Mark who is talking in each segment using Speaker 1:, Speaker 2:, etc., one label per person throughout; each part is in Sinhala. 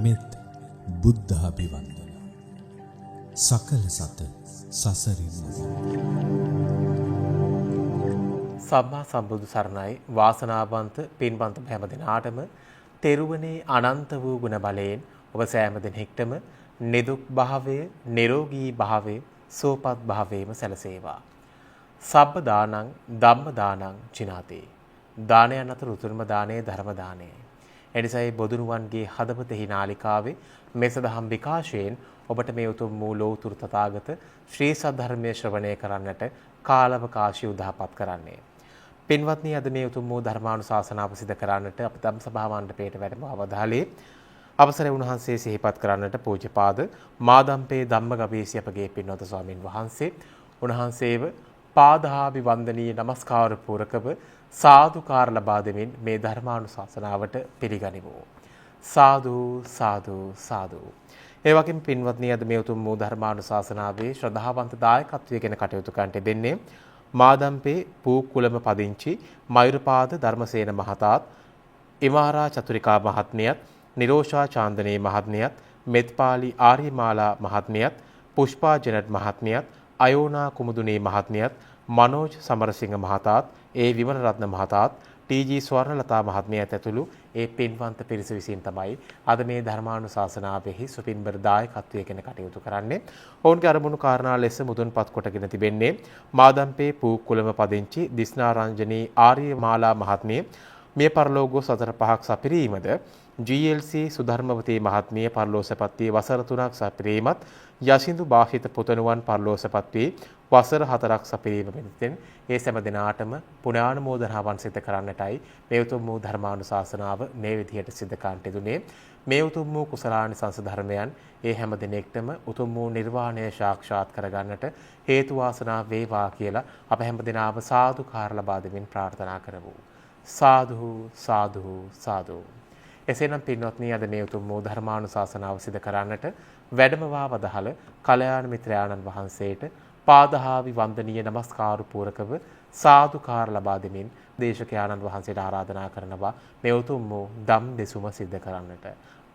Speaker 1: මෙත් බුද්ධාභිවන්දන සකල සත සසරින්
Speaker 2: සම්මා සම්බුදු සරණයි වාසනාවන්ත පින්වන්ත හැම දිනාටම තෙරුවනේ අනන්ත වූ ගුණ බලයෙන් ඔබ සෑම දිනෙකටම නිදුක් භාවයේ නිරෝගී භාවයේ සෝපත් භාවයේම සැලසේවා. සබ්බ දානං ධම්ම දානං චිනාතේ. දානයන් අතර උතුම්ම දානය ධර්ම දානය. එනිසායි බොදුනුවන්ගේ හදවතෙහි නාලිකාවේ මෙසදහම් විකාශයෙන් ඔබට මේ උතුම් වූ ලෝතුරු තථාගත ශ්‍රී සද්ධර්මයේ ශ්‍රවණය කරන්නට කාලවකාශය උදාපත් කරන්නේ. පින්වත්නි, අද මේ උතුම් වූ ධර්මානුශාසනාව සිදු කරන්නට අප ධම්ම සභා මණ්ඩපයේට වැඩම අවදාලේ අවසරයි උන්වහන්සේ සිහිපත් කරන්නට පූජ්‍යපාද මාදම්පේ ධම්මගවීසි අපගේ පින්වත ස්වාමින් වහන්සේ උන්වහන්සේව පාදාභි වන්දනීය නමස්කාර පූරකව සාදුකාර ලබා දෙමින් මේ ධර්මානුශාසනාවට පිළිගනිමු. සාදු සාදු සාදු. ඒ වගේම පින්වත්නි, අද මේ උතුම් වූ ධර්මානුශාසනාවේ ශ්‍රද්ධාවන්ත දායකත්වයේ ගැන කටයුතු කරන්නට දෙන්නේ මාදම්පේ පූකුලම පදිංචි මයුරපාද ධර්මසේන මහතාත්, ඉමාරා චතුරිකා මහත්මියත්, නිරෝෂා චාන්දනේ මහත්මියත්, මෙත්පාලි ආර්යමාලා මහත්මියත්, පුෂ්පා ජනට් මහත්මියත්, අයෝනා කුමුදුනේ මහත්මියත්, මනෝජ් සමරසිංහ මහතාත්, ඒ විමලරත්න මහතාත්, ටී.ජී. ස්වර්ණලතා මහත්මියත් ඇතුළු ඒ පින්වන්ත පිරිස විසින් තමයි අද මේ ධර්මානුශාසනාවෙහි සුපින්බර දායකත්වයේ ගැන කටයුතු කරන්නේ. ඔවුන්ගේ අරමුණු කාරණා ලෙස මුදුන්පත් කොටගෙන තිබෙන්නේ මාදම්පේ පූකුලම පදිංචි දිස්නාරංජනී ආර්යමාලා මහත්මිය, මිය පරලෝකෝ සතර පහක් සපිරීමද, GLC සුධර්මවතී මහත්මිය පරලෝසපත් වී වසර 3ක් සපිරීමත්, යසින්දු භාෂිත පුතණුවන් පරලෝසපත් වී වසර 4ක් සපිරීම වෙනතෙන් ඒ සෑම දිනාටම පුණ්‍යානුමෝදනාවන් සිදු කරන්නටයි මේ උතුම් වූ ධර්මානුශාසනාව මේ විදිහට සිදු කරන්නට දුනේ. මේ උතුම් වූ කුසලානිසංස ධර්මයන් ඒ හැම දිනෙකටම උතුම් වූ නිර්වාණය සාක්ෂාත් කරගන්නට හේතු වාසනා වේවා කියලා අප හැම දිනාම සාදුකාර ලබා දෙමින් ප්‍රාර්ථනා කරමු. සාදු සාදු සාදු. එසේනම් පින්වත්නි, අද මේ උතුම් වූ ධර්මානුශාසනාව සිදු කරන්නට වැඩමවා වදහල කල්‍යාණ මිත්‍රාණන් වහන්සේට පාදහාවි වන්දනීය නමස්කාර පූරකව සාදුකාර ලබා දෙමින් දේශකයාණන් වහන්සේට ආරාධනා කරනවා මේ උතුම් වූ ධම් දෙසුම සිද්ධ කරන්නට.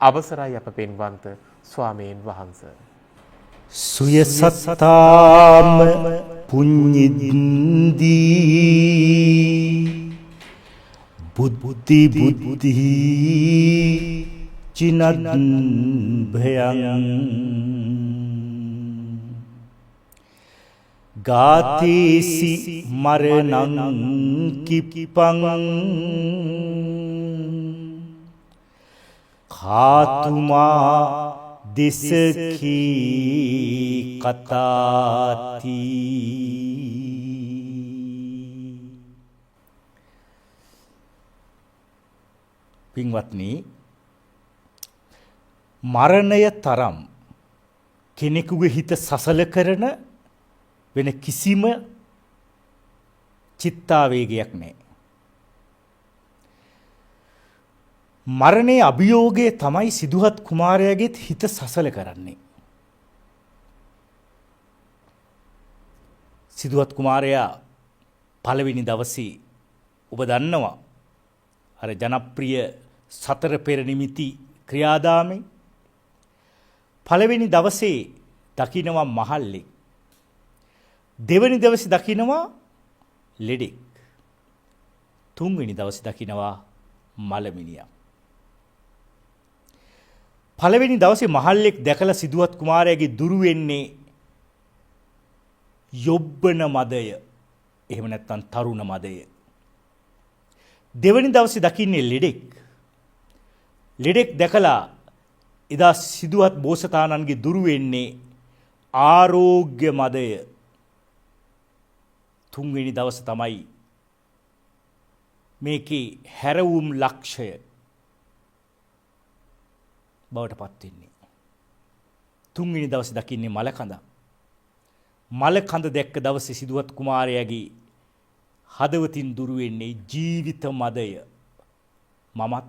Speaker 2: අවසරයි අප පින්වන්ත ස්වාමීන් වහන්සේ.
Speaker 3: සුයසත්තාම පුඤ්ඤින්දී බුද්ධි චිනත් භයං ගාතේසි මරණං කිප්පං කාතුමා දිසකී කතාති. පින්වත්නි, මරණය තරම් කෙනෙකුගේ හිත සසල කරන වෙන කිසිම චිත්තාවේගයක් නැහැ. මරණයේ අභියෝගය තමයි සිදුහත් කුමාරයාගේ හිත සසල කරන්නේ. සිදුහත් කුමාරයා පළවෙනි දවසේ ඔබ දන්නවා අර ජනප්‍රිය සතර පෙර නිමිති ක්‍රියාදාමේ පළවෙනි දවසේ දකින්නවා මහල්ලෙක්, දෙවෙනි දවසේ දකින්නවා ලෙඩෙක්, තුන්වෙනි දවසේ දකින්නවා මලමිනියා. පළවෙනි දවසේ මහල්ලෙක් දැකලා සිදුවත් කුමාරයාගේ දුරු වෙන්නේ යොබ්බන මදය, එහෙම නැත්නම් තරුණ මදය. දෙවෙනි දවසේ දකින්නේ ලෙඩෙක්. ලෙඩෙක් දැකලා එදා සිදුවත් බෝසතාණන්ගේ දුරු වෙන්නේ ආරෝග්‍ය මදය. තුන්වෙනි දවස තමයි මේකේ හැරවුම් ලක්ෂය බවට පත් වෙන්නේ. තුන්වෙනි දවසේ දකින්නේ මලකඳ. මලකඳ දැක්ක දවසේ සිදුවත් කුමාරයාගේ හදවතින් දුරු වෙන්නේ ජීවිත මදය. මමත්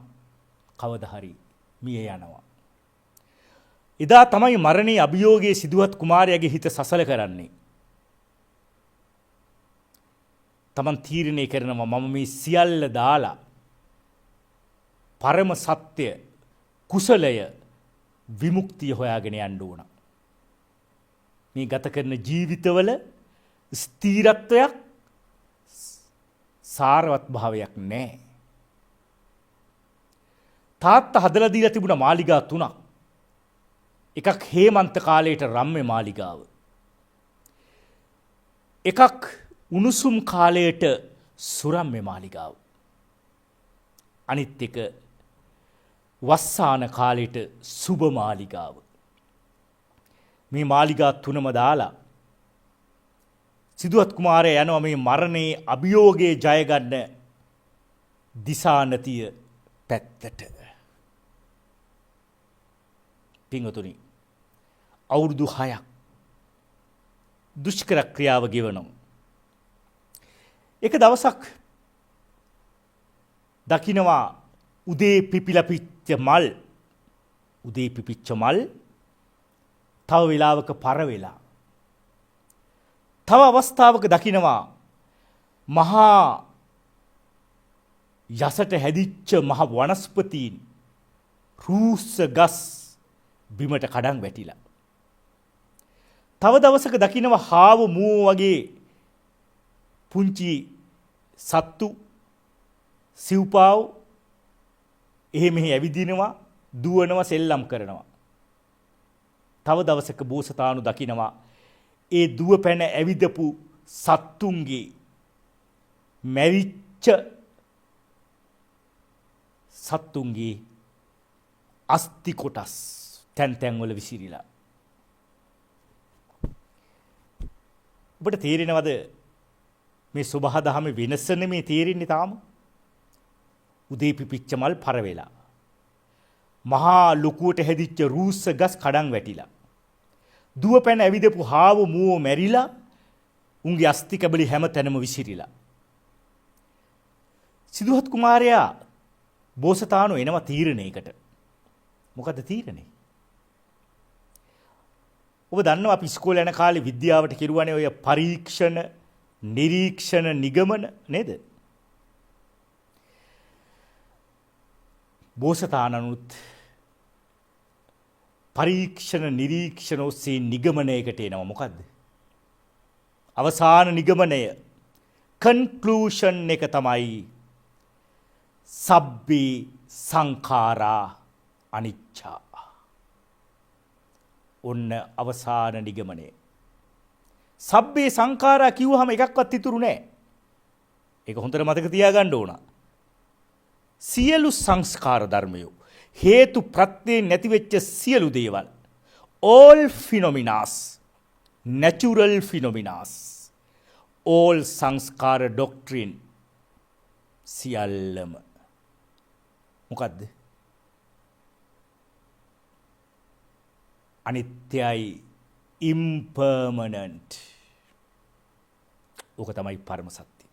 Speaker 3: කවදා හරි මිය යනවා. එදා තමයි මරණයේ අභියෝගයේ සිදුවත් කුමාරයාගේ හිත සසල කරන්නේ. තමන් තීරණය කරනවා මම මේ සියල්ල දාලා පරම සත්‍ය කුසලය විමුක්තිය හොයාගෙන යන්න ඕන. මේ ගත කරන ජීවිතවල ස්ථීරත්වයක් සාරවත් භාවයක් නැහැ. තාත්තා හදලා දීලා තිබුණ මාලිගා 3ක්. එකක් හේමන්ත කාලයට රම්මේ මාලිගාව. එකක් උණුසුම් කාලයට සුරම්මේ මාලිගාව. අනිත් එක වස්සාන කාලයට සුබ මාලිගාව. මේ මාලිගා 3ම දාලා සිදුවත් කුමාරයා යනවා මේ මරණයේ අභියෝගයේ ජය ගන්න දිසානතිය පැත්තට. පින්වතුනි අවුරුදු 6ක් දුෂ්කර ක්‍රියාව ගෙවනවා. එක දවසක් දකින්නවා උදේ පිපිච්ච මල් තව වෙලාවක පර වෙලා. තව අවස්ථාවක දකින්නවා මහා යසට හැදිච්ච මහ වනස්පතීන් රූස්ස ගස් බිමට කඩන් වැටිලා. තව දවසක දකින්නවා හාව මූ වගේ පුංචි සත්තු සිව්පාව් මෙහි ඇවිදිනවා දුවනවා සෙල්ලම් කරනවා. තව දවසක බෝසතාණු දකින්නවා ඒ දුව පැන ඇවිදපු සත්තුන්ගේ මැරිච්ච සත්තුන්ගේ අස්ති කොටස් තැන් තැන් වල විසිරිලා. ඔබට තේරෙනවද මේ සබහා දහමේ වෙනස නෙමේ තේරෙන්නේ තාම? උදේ පිපිච්ච මල් පර වෙලා. මහා ලොකුවට හැදිච්ච රූස්ස ගස් කඩන් වැටිලා. දුව පැන ඇවිදපු හාව මුව මැරිලා උන්ගේ අස්ති කැබලි හැම තැනම විසිරිලා. සිදුහත් කුමාරයා බෝසතාණු එනවා තීරණයකට. මොකද තීරණේ? ඔබ දන්නවා අපි ඉස්කෝලේ යන කාලේ විද්‍යාවට කිරුවානේ ඔය පරීක්ෂණ, නිරීක්ෂණ, නිගමන නේද? බෝසතාණනුත් පරීක්ෂණ නිරීක්ෂණ ඔස්සේ නිගමනයකට එනවා. මොකද්ද? අවසාන නිගමනය කන්ක්ලූෂන් එක තමයි සබ්බේ සංඛාරා අනිච්චා. ඔන්න අවසාන නිගමනය. සබ්බේ සංඛාරා කිව්වහම එකක්වත් ඉතුරු නැහැ. ඒක හොඳට මතක තියාගන්න ඕන. සියලු සංස්කාර ධර්මයෝ හේතු ප්‍රත්‍යයෙන් නැතිවෙච්ච සියලු දේවල් all phenomenas natural phenomenas all සංස්කාර doctrine සියල්ලම මොකද්ද? අනිත්‍යයි impermanent. ඕක තමයි පරම සත්‍ය.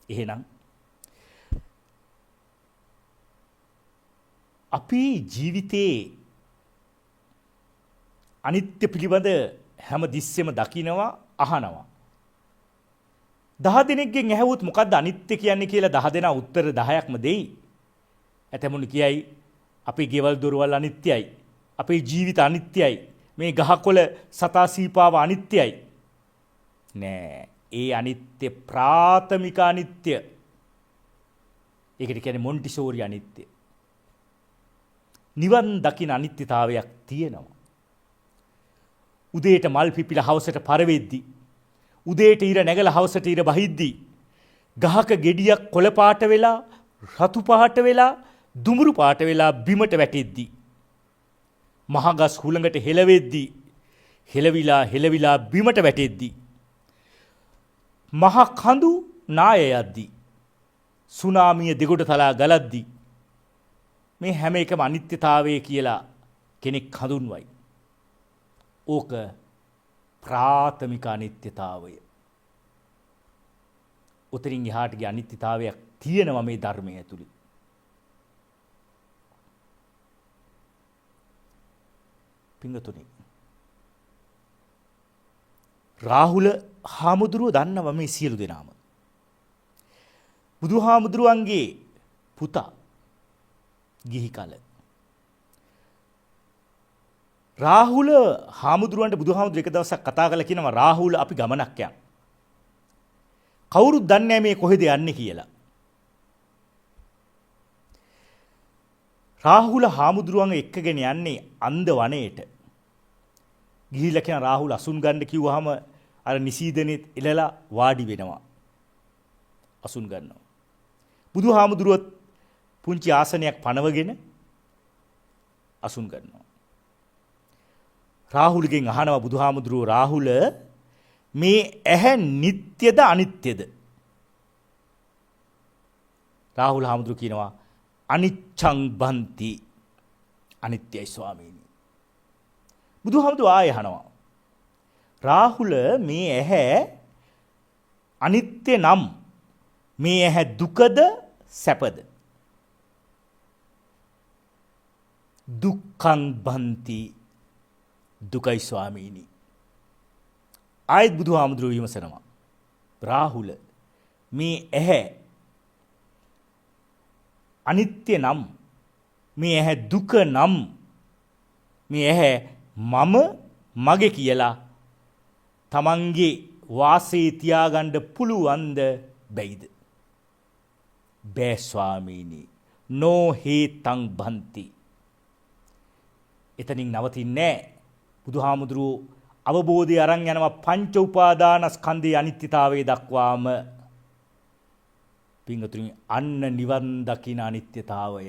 Speaker 3: එහෙනම් අපි ජීවිතේ අනිත්‍ය පිළිබඳ හැම දිස්සෙම දකිනවා අහනවා. 10 දෙනෙක්ගෙන් ඇහුවොත් මොකද්ද අනිත්‍ය කියන්නේ කියලා 10 දෙනා උත්තර 10ක්ම දෙයි. ඇතමුණු කියයි අපේ ගෙවල් දොරවල් අනිත්‍යයි. අපේ ජීවිත අනිත්‍යයි. මේ ගහකොළ සතා සීපාව අනිත්‍යයි. නෑ, ඒ අනිත්‍ය ප්‍රාථමික අනිත්‍ය. ඒකට කියන්නේ මොන්ටිසෝරි අනිත්‍ය. නිවන් දකින අනිත්‍යතාවයක් තියෙනවා. උදේට මල් පිපිලා හවසට පරවෙද්දි, උදේට ඉර නැගලා හවසට ඉර බහිද්දි, ගහක ගෙඩියක් කොළ පාට වෙලා, රතු පාට වෙලා, දුමුරු පාට වෙලා බිමට වැටෙද්දි, මහා ගස් හුළඟට හෙලවෙද්දි, හෙලවිලා බිමට වැටෙද්දි, මහා කඳු නාය යද්දි, සුනාමිය දෙගොඩ තලා ගලද්දි, මේ හැම එකම අනිත්‍යතාවය කියලා කෙනෙක් හඳුන්වයි. ඕක ප්‍රාථමික අනිත්‍යතාවය. උතරින් එහාට ගිය අනිත්‍යතාවයක් තියෙනවා මේ ධර්මයේ ඇතුළේ. පිංගතුනි, රාහුල හාමුදුරුව දන්නවා මේ සියලු දෙනාම. බුදුහාමුදුරුවන්ගේ පුතා ගිහි කල රාහුල හාමුදුරුවන්ට බුදුහාමුදුරු එක දවසක් කතා කරලා කියනවා රාහුල අපි ගමනක් යන්. කවුරුත් දන්නේ නැහැ මේ කොහෙද යන්නේ කියලා. රාහුල හාමුදුරුවන් එක්කගෙන යන්නේ අන්ද වනයේට. ගිහිල්ලා කියන රාහුල අසුන් ගන්න කිව්වහම අර නිසීදනෙත් එළලා වාඩි වෙනවා. අසුන් ගන්නවා. බුදුහාමුදුරුවත් පුංචි ආසනයක් පනවගෙන අසුන් ගන්නවා. රාහුලගෙන් අහනවා බුදුහාමුදුරුව රාහුල මේ ඇහැ නිට්ටයද අනිත්‍යද? රාහුල හාමුදුරුව කියනවා අනිච්ඡං බන්ති අනිත්‍යයි ස්වාමීනි. බුදුහාමුදුරුව ආයෙ අහනවා රාහුල මේ ඇහැ අනිත්‍ය නම් මේ ඇහැ දුකද සැපද? දුක්ඛං බන්ති දුකයි ස්වාමීනි. ආයෙත් බුදුහාමුදුරුව විමසනවා රාහුල මේ ඇහැ අනිත්‍ය නම් මේ ඇහැ දුක නම් මේ ඇහැ මම මගේ කියලා තමන්ගේ වාසේ තියාගන්න පුළුවන්ද බැයිද? බෑ ස්වාමීනි. නෝ හේතං බන්ති. එතනින් නවතින්නේ නැහැ. බුදුහාමුදුරුවෝ අවබෝධය අරන් යනවා පංච උපාදානස්කන්ධයේ අනිත්‍යතාවය දක්වාම. පින්වතුනි අන්න නිවන් දකින අනිත්‍යතාවය.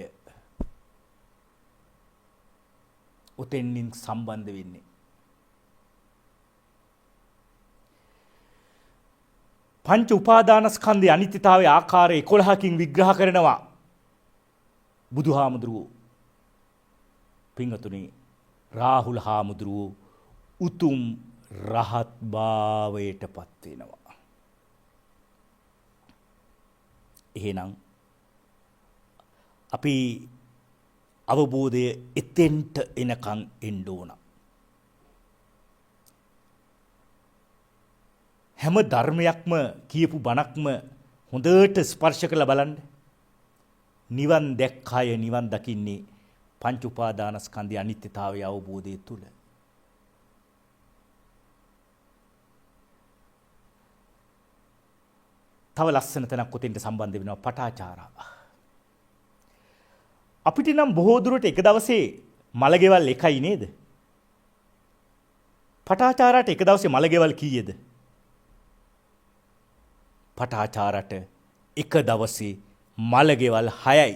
Speaker 3: උතෙන්නින් සම්බන්ධ වෙන්නේ. පංච උපාදානස්කන්ධයේ අනිත්‍යතාවයේ ආකාරය 11කින් විග්‍රහ කරනවා බුදුහාමුදුරුවෝ. පින්වතුනි රාහුල හාමුදුරුවෝ උතුම් රහත් භාවයට පත් වෙනවා. එහෙනම් අපි අවබෝධය එතෙන්ට එනකන් එන්න ඕන. හැම ධර්මයක්ම කියපු බණක්ම හොඳට ස්පර්ශ කරලා බලන්න. නිවන් දැක්කය නිවන් දකින්නේ පංච උපාදානස්කන්ධයේ අනිත්‍යතාවය අවබෝධය තුල. තව ලස්සන තැනක් උතෙන්ට සම්බන්ධ වෙනවා පටාචාරා. අපිට නම් බොහෝ දුරට එක දවසේ මලගෙවල් එකයි නේද? පටාචාරාට එක දවසේ මලගෙවල් කීයද? පටාචාරාට එක දවසේ මලගෙවල් 6යි.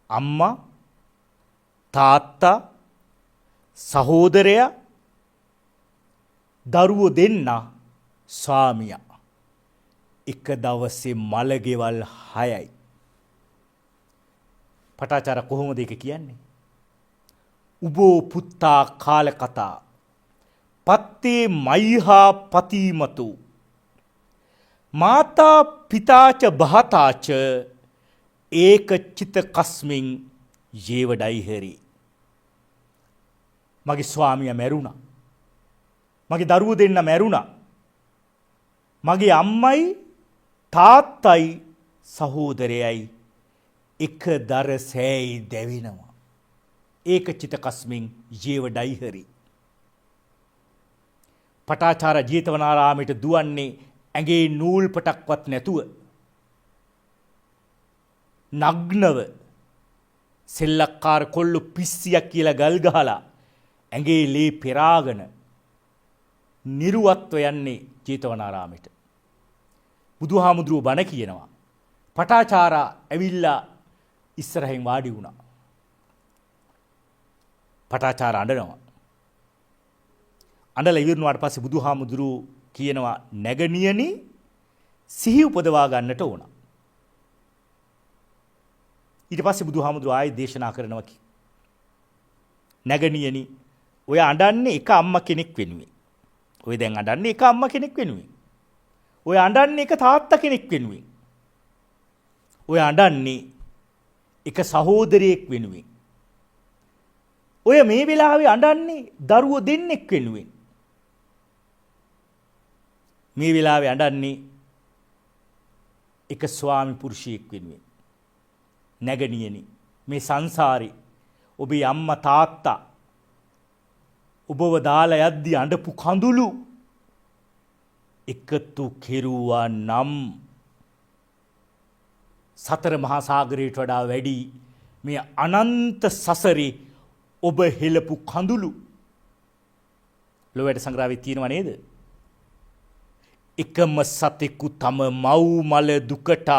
Speaker 3: අම්මා, තාත්තා, සහෝදරයා, දරුවෝ දෙන්න, ස්වාමියා. එක දවසේ මලගෙවල් 6යි. පටාචාර කොහොමද ඒක කියන්නේ? උබෝ පුත්තා කාල කතා පත්තේ මයිහා පතිමතු මාතා පිතාච බහතාච ඒක චිත කස්මින් ජීවඩයිහරි. මගේ ස්වාමියා මැරුණා. මගේ දරුවෝ දෙන්න මැරුණා. මගේ අම්මයි තාත්තයි සහෝදරයයි එක දර සෑයි දැවෙනවා. ඒක චිත කස්මින් ජීවඩයිහරි. පටාචාර ජේතවනාරාමයට දුවන්නේ ඇඟේ නූල් පටක්වත් නැතුව. නග්නව සෙල්ලක්කාර කොල්ලු පිස්සියක් කියලා ගල් ගහලා ඇඟේ ලේ පෙරාගෙන නිර්වත්ව යන්නේ ජේතවනාරාමයට. බුදුහාමුදුරුවෝ බණ කියනවා. පටාචාරා ඇවිල්ලා ඉස්සරහින් වාඩි වුණා. පටාචාරා අඬනවා. අඬලා ඉවරනාට පස්සේ බුදුහාමුදුරුවෝ කියනවා නැගණියනි සිහි උපදවා ගන්නට ඕන. ඊට පස්සේ බුදුහාමුදුරුවෝ ආයෙ දේශනා කරනවා නැගණියනි ඔය අඬන්නේ එක අම්මා කෙනෙක් වෙනුවෙන්. ඔය දැන් අඬන්නේ එක අම්මා කෙනෙක් වෙනුවෙන්. ඔය අඬන්නේ එක තාත්තා කෙනෙක් වෙනුවෙන්. ඔය අඬන්නේ එක සහෝදරයෙක් වෙනුවෙන්. ඔය මේ වෙලාවේ අඬන්නේ දරුවෝ දෙන්නෙක් වෙනුවෙන්. මේ වෙලාවේ අඬන්නේ එක ස්වාමි පුරුෂයෙක් වෙනුවෙන්. නැගණියනි මේ සංසාරේ ඔබේ අම්මා තාත්තා ඔබව දාලා යද්දි අඬපු කඳුළු එකතු කෙරුවා නම් සතර මහා සාගරයට වඩා වැඩි මේ අනන්ත සසරේ ඔබ හෙළපු කඳුළු ලෝවැඩ සංග්‍රහයේ තියෙනව නේද? එකම සතෙකු තම මව් මල දුකට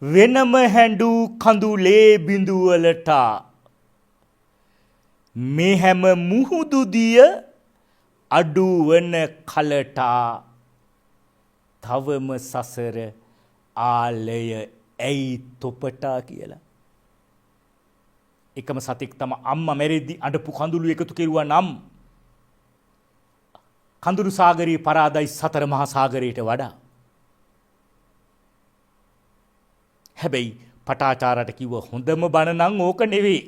Speaker 3: වෙනම හැඬු කඳුලේ බිඳුවලට මේ හැම මුහුදු දිය අඩුවන කලට තවම සසර ආලය ඇයි තොපටා කියලා. එකම සතෙක් තම අම්මා මැරෙද්දි අඬපු කඳුළු එකතු කෙරුවා නම් කඳුළු සාගරයේ පරාදයි සතර මහා සාගරයට වඩා. හැබැයි පටාචාරට කිව්ව හොඳම බණ නම් ඕක නෙවෙයි.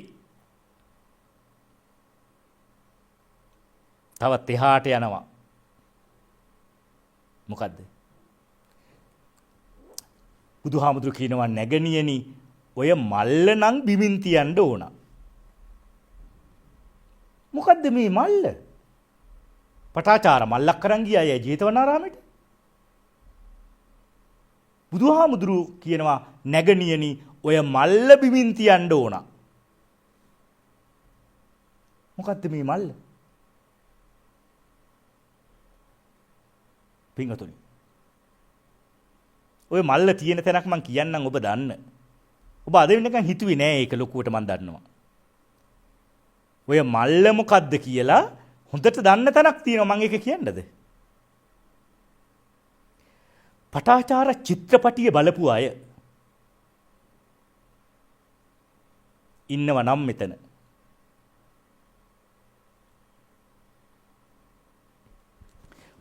Speaker 3: තවත් එහාට යනවා. මොකද්ද? බුදුහාමුදුරු කියනවා නැගණියනි ඔය මල්ල නම් බිමින් තියන්න ඕන. මොකද්ද මේ මල්ල? පටාචාර මල්ලක් කරන් ගියා අය ජේතවනාරාමෙට. බුදුහාමුදුරු කියනවා නැගණියනි ඔය මල්ල බිමින් තියන්න ඕන. මොකද්ද මේ මල්ල? පින්වතුනි. ඔය මල්ල තියෙන තැනක් මං කියන්නම් ඔබ දන්න. ඔබ අද වෙනකන් හිතුවේ නෑ ඒක ලොකුවට මං දන්නවා. ඔය මල්ල මොකද්ද කියලා හොඳට දන්න තැනක් තියෙනවා මං ඒක කියන්නද? පටාචාර චිත්‍රපටිය බලපු අය ඉන්නව නම් මෙතන.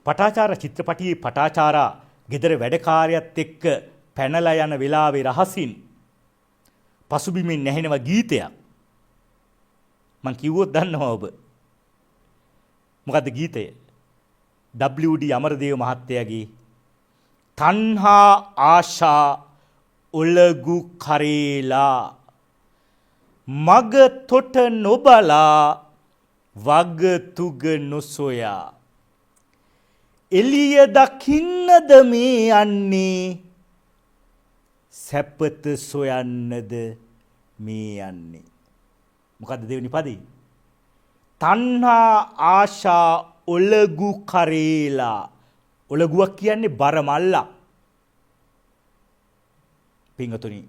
Speaker 3: පටාචාර චිත්‍රපටියේ පටාචාරා ගෙදර වැඩකාරයත් එක්ක පැනලා යන වෙලාවේ රහසින් පසුබිමින් නැහෙනව ගීතයක්. මං කිව්වොත් දන්නවා ඔබ. මොකද්ද ගීතය? WD අමරදේව මහත්තයාගේ තණ්හා ආශා ඔලගු කරේලා මග තොට නොබලා වග තුග නොසොයා එළිය දකින්නද මේ යන්නේ සැපත සොයන්නද මේ යන්නේ. මොකද්ද දෙවෙනි පදේ? තණ්හා ආශා ඔලගු කරේලා. ඔලගුවක් කියන්නේ බර මල්ලක්. පින්වතුනි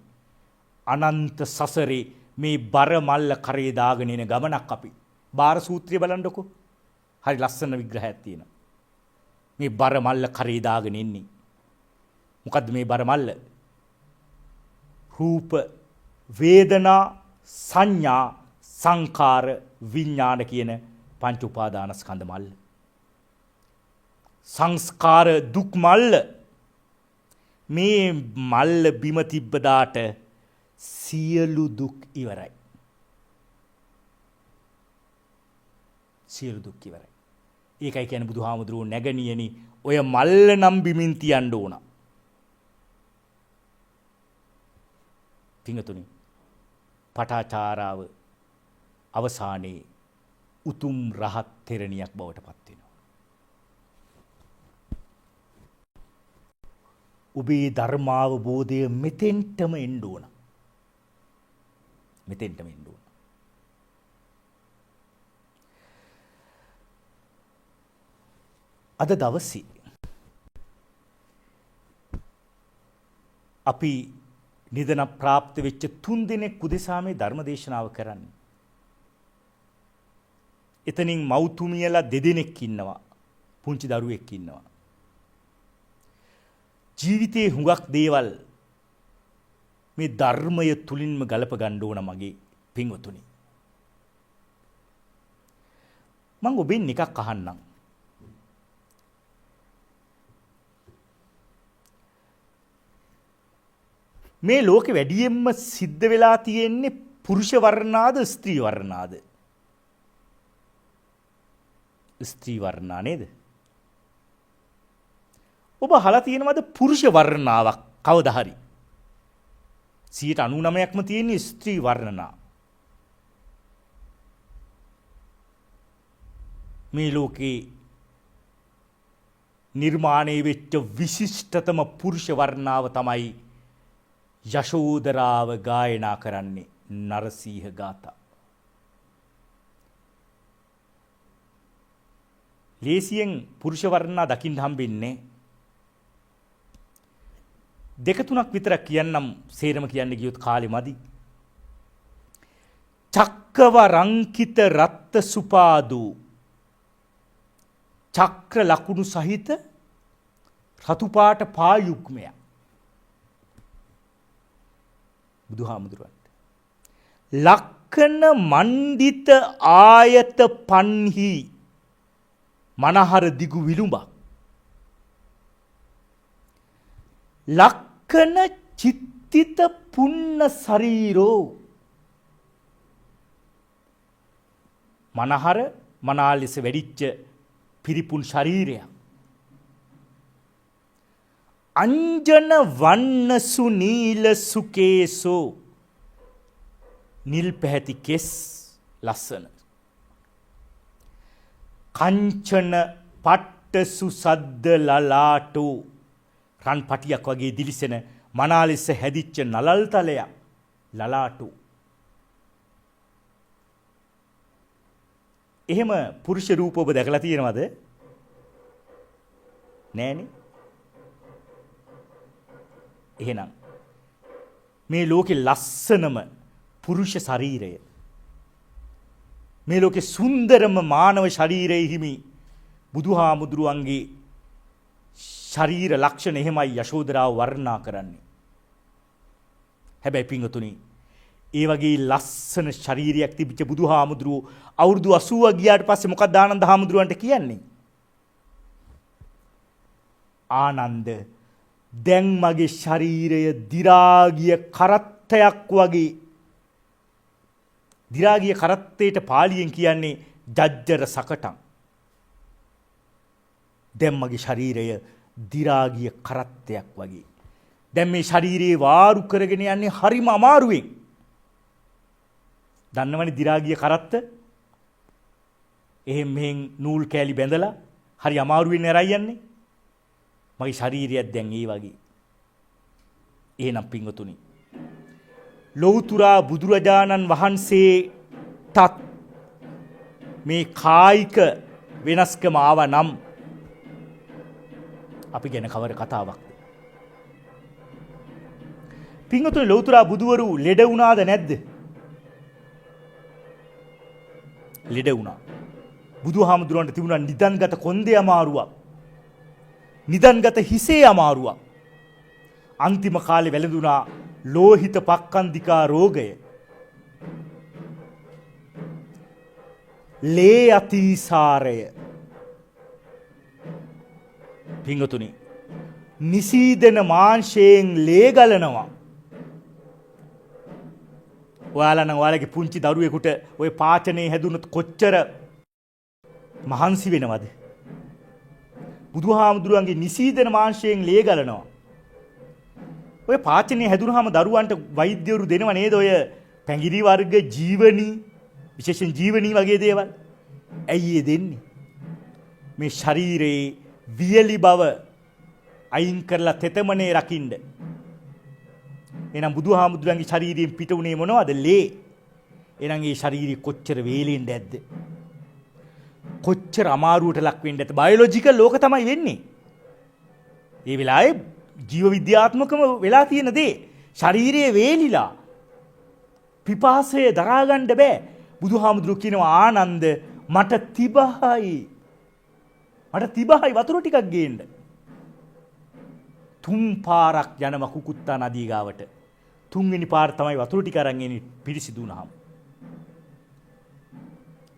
Speaker 3: අනන්ත සසරේ මේ බර මල්ල කරේ දාගෙන එන ගමනක් අපි. බාර සූත්‍රය බලන්නකො. හරි ලස්සන විග්‍රහයක් තියෙනවා. මේ බර මල්ල කරේ දාගෙන ඉන්නේ. මොකද්ද මේ බර මල්ල? රූප, වේදනා, සංඥා, සංකාර, විඥාන කියන පංච උපාදානස්කන්ධ මල්ල. සංස්කාර දුක් මල්ල. මේ මල්ල බිම තිබ්බ දාට සියලු දුක් ඉවරයි. සියලු දුක් ඉවරයි. ඒකයි කියන්නේ බුදුහාමුදුරුවෝ නැගණියනි ඔය මල්ල නම් බිමින් තියන්න ඕන. පින්තුනි පටාචාරාව අවසානයේ උතුම් රහත් තෙරණියක් බවට පත් වෙනවා. ඔබේ ධර්මාවබෝධය මෙතෙන්ටම එන්න ඕන. මෙතෙන්ටම එන්න ඕන. අද දවසේ අපි නිදන ප්‍රාප්ත වෙච්ච 3 දිනක් උදෙසා මේ ධර්ම දේශනාව කරන්නේ. එතනින් මව්තුමියලා 2 දෙනෙක් ඉන්නවා. පුංචි දරුවෙක් ඉන්නවා. ජීවිතේ හුඟක් දේවල් මේ ධර්මය තුලින්ම ගලප ගන්න ඕන මගේ පින්වතුනි. මම ඔබෙන් එකක් අහන්නම්. මේ ලෝකෙ වැඩියෙන්ම සිද්ධ වෙලා තියෙන්නේ පුරුෂ වර්ණාද ස්ත්‍රී වර්ණාද? ස්ත්‍රී වර්ණා නේද? ඔබ අහලා තියෙනවද පුරුෂ වර්ණාවක් කවදා හරි? 99%ක්ම තියෙන්නේ ස්ත්‍රී වර්ණනා. මේ ලෝකේ නිර්මාණය වෙච්ච විශිෂ්ටතම පුරුෂ වර්ණාව තමයි යශෝදරාව ගායනා කරන්නේ නරසීහ ගාථා. ලේසියෙන් පුරුෂ වර්ණා දකින්න හම්බෙන්නේ දෙක තුනක් විතරක් කියන්නම් සේරම කියන්න ගියොත් කාලෙ මදි. චක්කවරංකිත රත්ත සුපාදු චක්‍ර ලකුණු සහිත රතු පාට පායුක්මය බුදුහාමුදුරුවන්ට ලක්කන මණ්ඩිත ආයත පන්හි මනහර දිගු විලුඹක් ලක්කන චිත්තිත පුන්න ශරීරෝ මනහර මනාලෙස වැඩිච්ච පිරිපුන් ශරීරයක් අංජන වන්න සුනීල සුකේසෝ නිල් පැහැති කෙස් ලස්සන කංචන පට්ට සුසද්ද ලලාටෝ රන් පටියක් වගේ දිලිසෙන මනාලෙස හැදිච්ච නලල් තලයක් ලලාටෝ එහෙම පුරුෂ රූප ඔබ දැකලා තියෙනවද? නෑනේ. එහෙනම් මේ ලෝකේ ලස්සනම පුරුෂ ශරීරය මේ ලෝකේ සුන්දරම මානව ශරීරයේ හිමි බුදුහාමුදුරුවන්ගේ ශරීර ලක්ෂණ එහෙමයි යශෝදරාව වර්ණනා කරන්නේ. හැබැයි පින්වතුනි ඒ වගේ ලස්සන ශරීරයක් තිබිච්ච බුදුහාමුදුරුවෝ අවුරුදු 80 ගියාට පස්සේ මොකක්ද ආනන්ද හාමුදුරුවන්ට කියන්නේ? ආනන්ද දැන් මගේ ශරීරය දි รา ගිය කරත්තයක් වගේ දි รา ගිය කරත්තේට පාලියෙන් කියන්නේ ජජ්ජර සකටම්. දැන් මගේ ශරීරය දි รา ගිය කරත්තයක් වගේ. දැන් මේ ශරීරේ වාරු කරගෙන යන්නේ හරිම අමාරුවෙන්. දන්නවනේ දි รา ගිය කරත්ත එහෙන් මෙහෙන් නූල් කෑලි බැඳලා හරි අමාරුවෙන් ඇරයි යන්නේ. මගේ ශරීරයත් දැන් ඒ වගේ. එහෙනම් පින්වතුනි ලෞතුරා බුදුරජාණන් වහන්සේටත් මේ කායික වෙනස්කම ආවා නම් අපි ගැන කවර කතාවක්ද? පින්වතුනි ලෞතුරා බුදුවරු ලෙඩ වුණාද නැද්ද? ලෙඩ වුණා. බුදුහාමුදුරන්ට තිබුණා නිදන්ගත කොන්දේ අමාරුවක්. නිදන්ගත හිසේ අමාරුවක්. අන්තිම කාලේ වැළඳුණා ලෝහිත පක්ඛන්දිකා රෝගය. ලේ අතිසාරය. පින්වතුනි නිසීදන මාංශයෙන් ලේ ගලනවා. ඔයාලා නම් ඔයාලගේ පුංචි දරුවෙකුට ওই පාචනේ හැදුනොත් කොච්චර මහන්සි වෙනවද? බුදුහාමුදුරුවන්ගේ නිසීදන මාංශයෙන් ලේ ගලනවා. ඔය පාචනේ හැදුනහම දරුවන්ට වෛද්‍යවරු දෙනව නේද ඔය පැංගිරි වර්ග ජීවනී විශේෂයෙන් ජීවනී වගේ දේවල්. ඇයි ඒ දෙන්නේ? මේ ශරීරයේ වියලි බව අයින් කරලා තෙතමනේ රකින්න. එහෙනම් බුදුහාමුදුරන්ගේ ශරීරයෙන් පිට උනේ මොනවද? ලේ. එහෙනම් ඒ ශරීරය කොච්චර වේලෙන්ද ඇද්ද? කොච්චර අමාරුවට ලක් වෙන්න ඇද්ද? බයොලොජිකල් ලෝක තමයි වෙන්නේ. ඒ වෙලාවේ ජීව විද්‍යාත්මකම වෙලා තියෙන දේ ශරීරයේ වේලිලා පිපාසය දරා ගන්න බෑ. බුදුහාමුදුරුවෝ කියනවා ආනන්ද මට තිබහයි වතුර ටිකක් ගේන්න. 3 පාරක් යනම කුකුත්තා නදී ගාවට. 3 වෙනි පාර තමයි වතුර ටික අරන් එන්නේ පිරිසිදු වුණාම.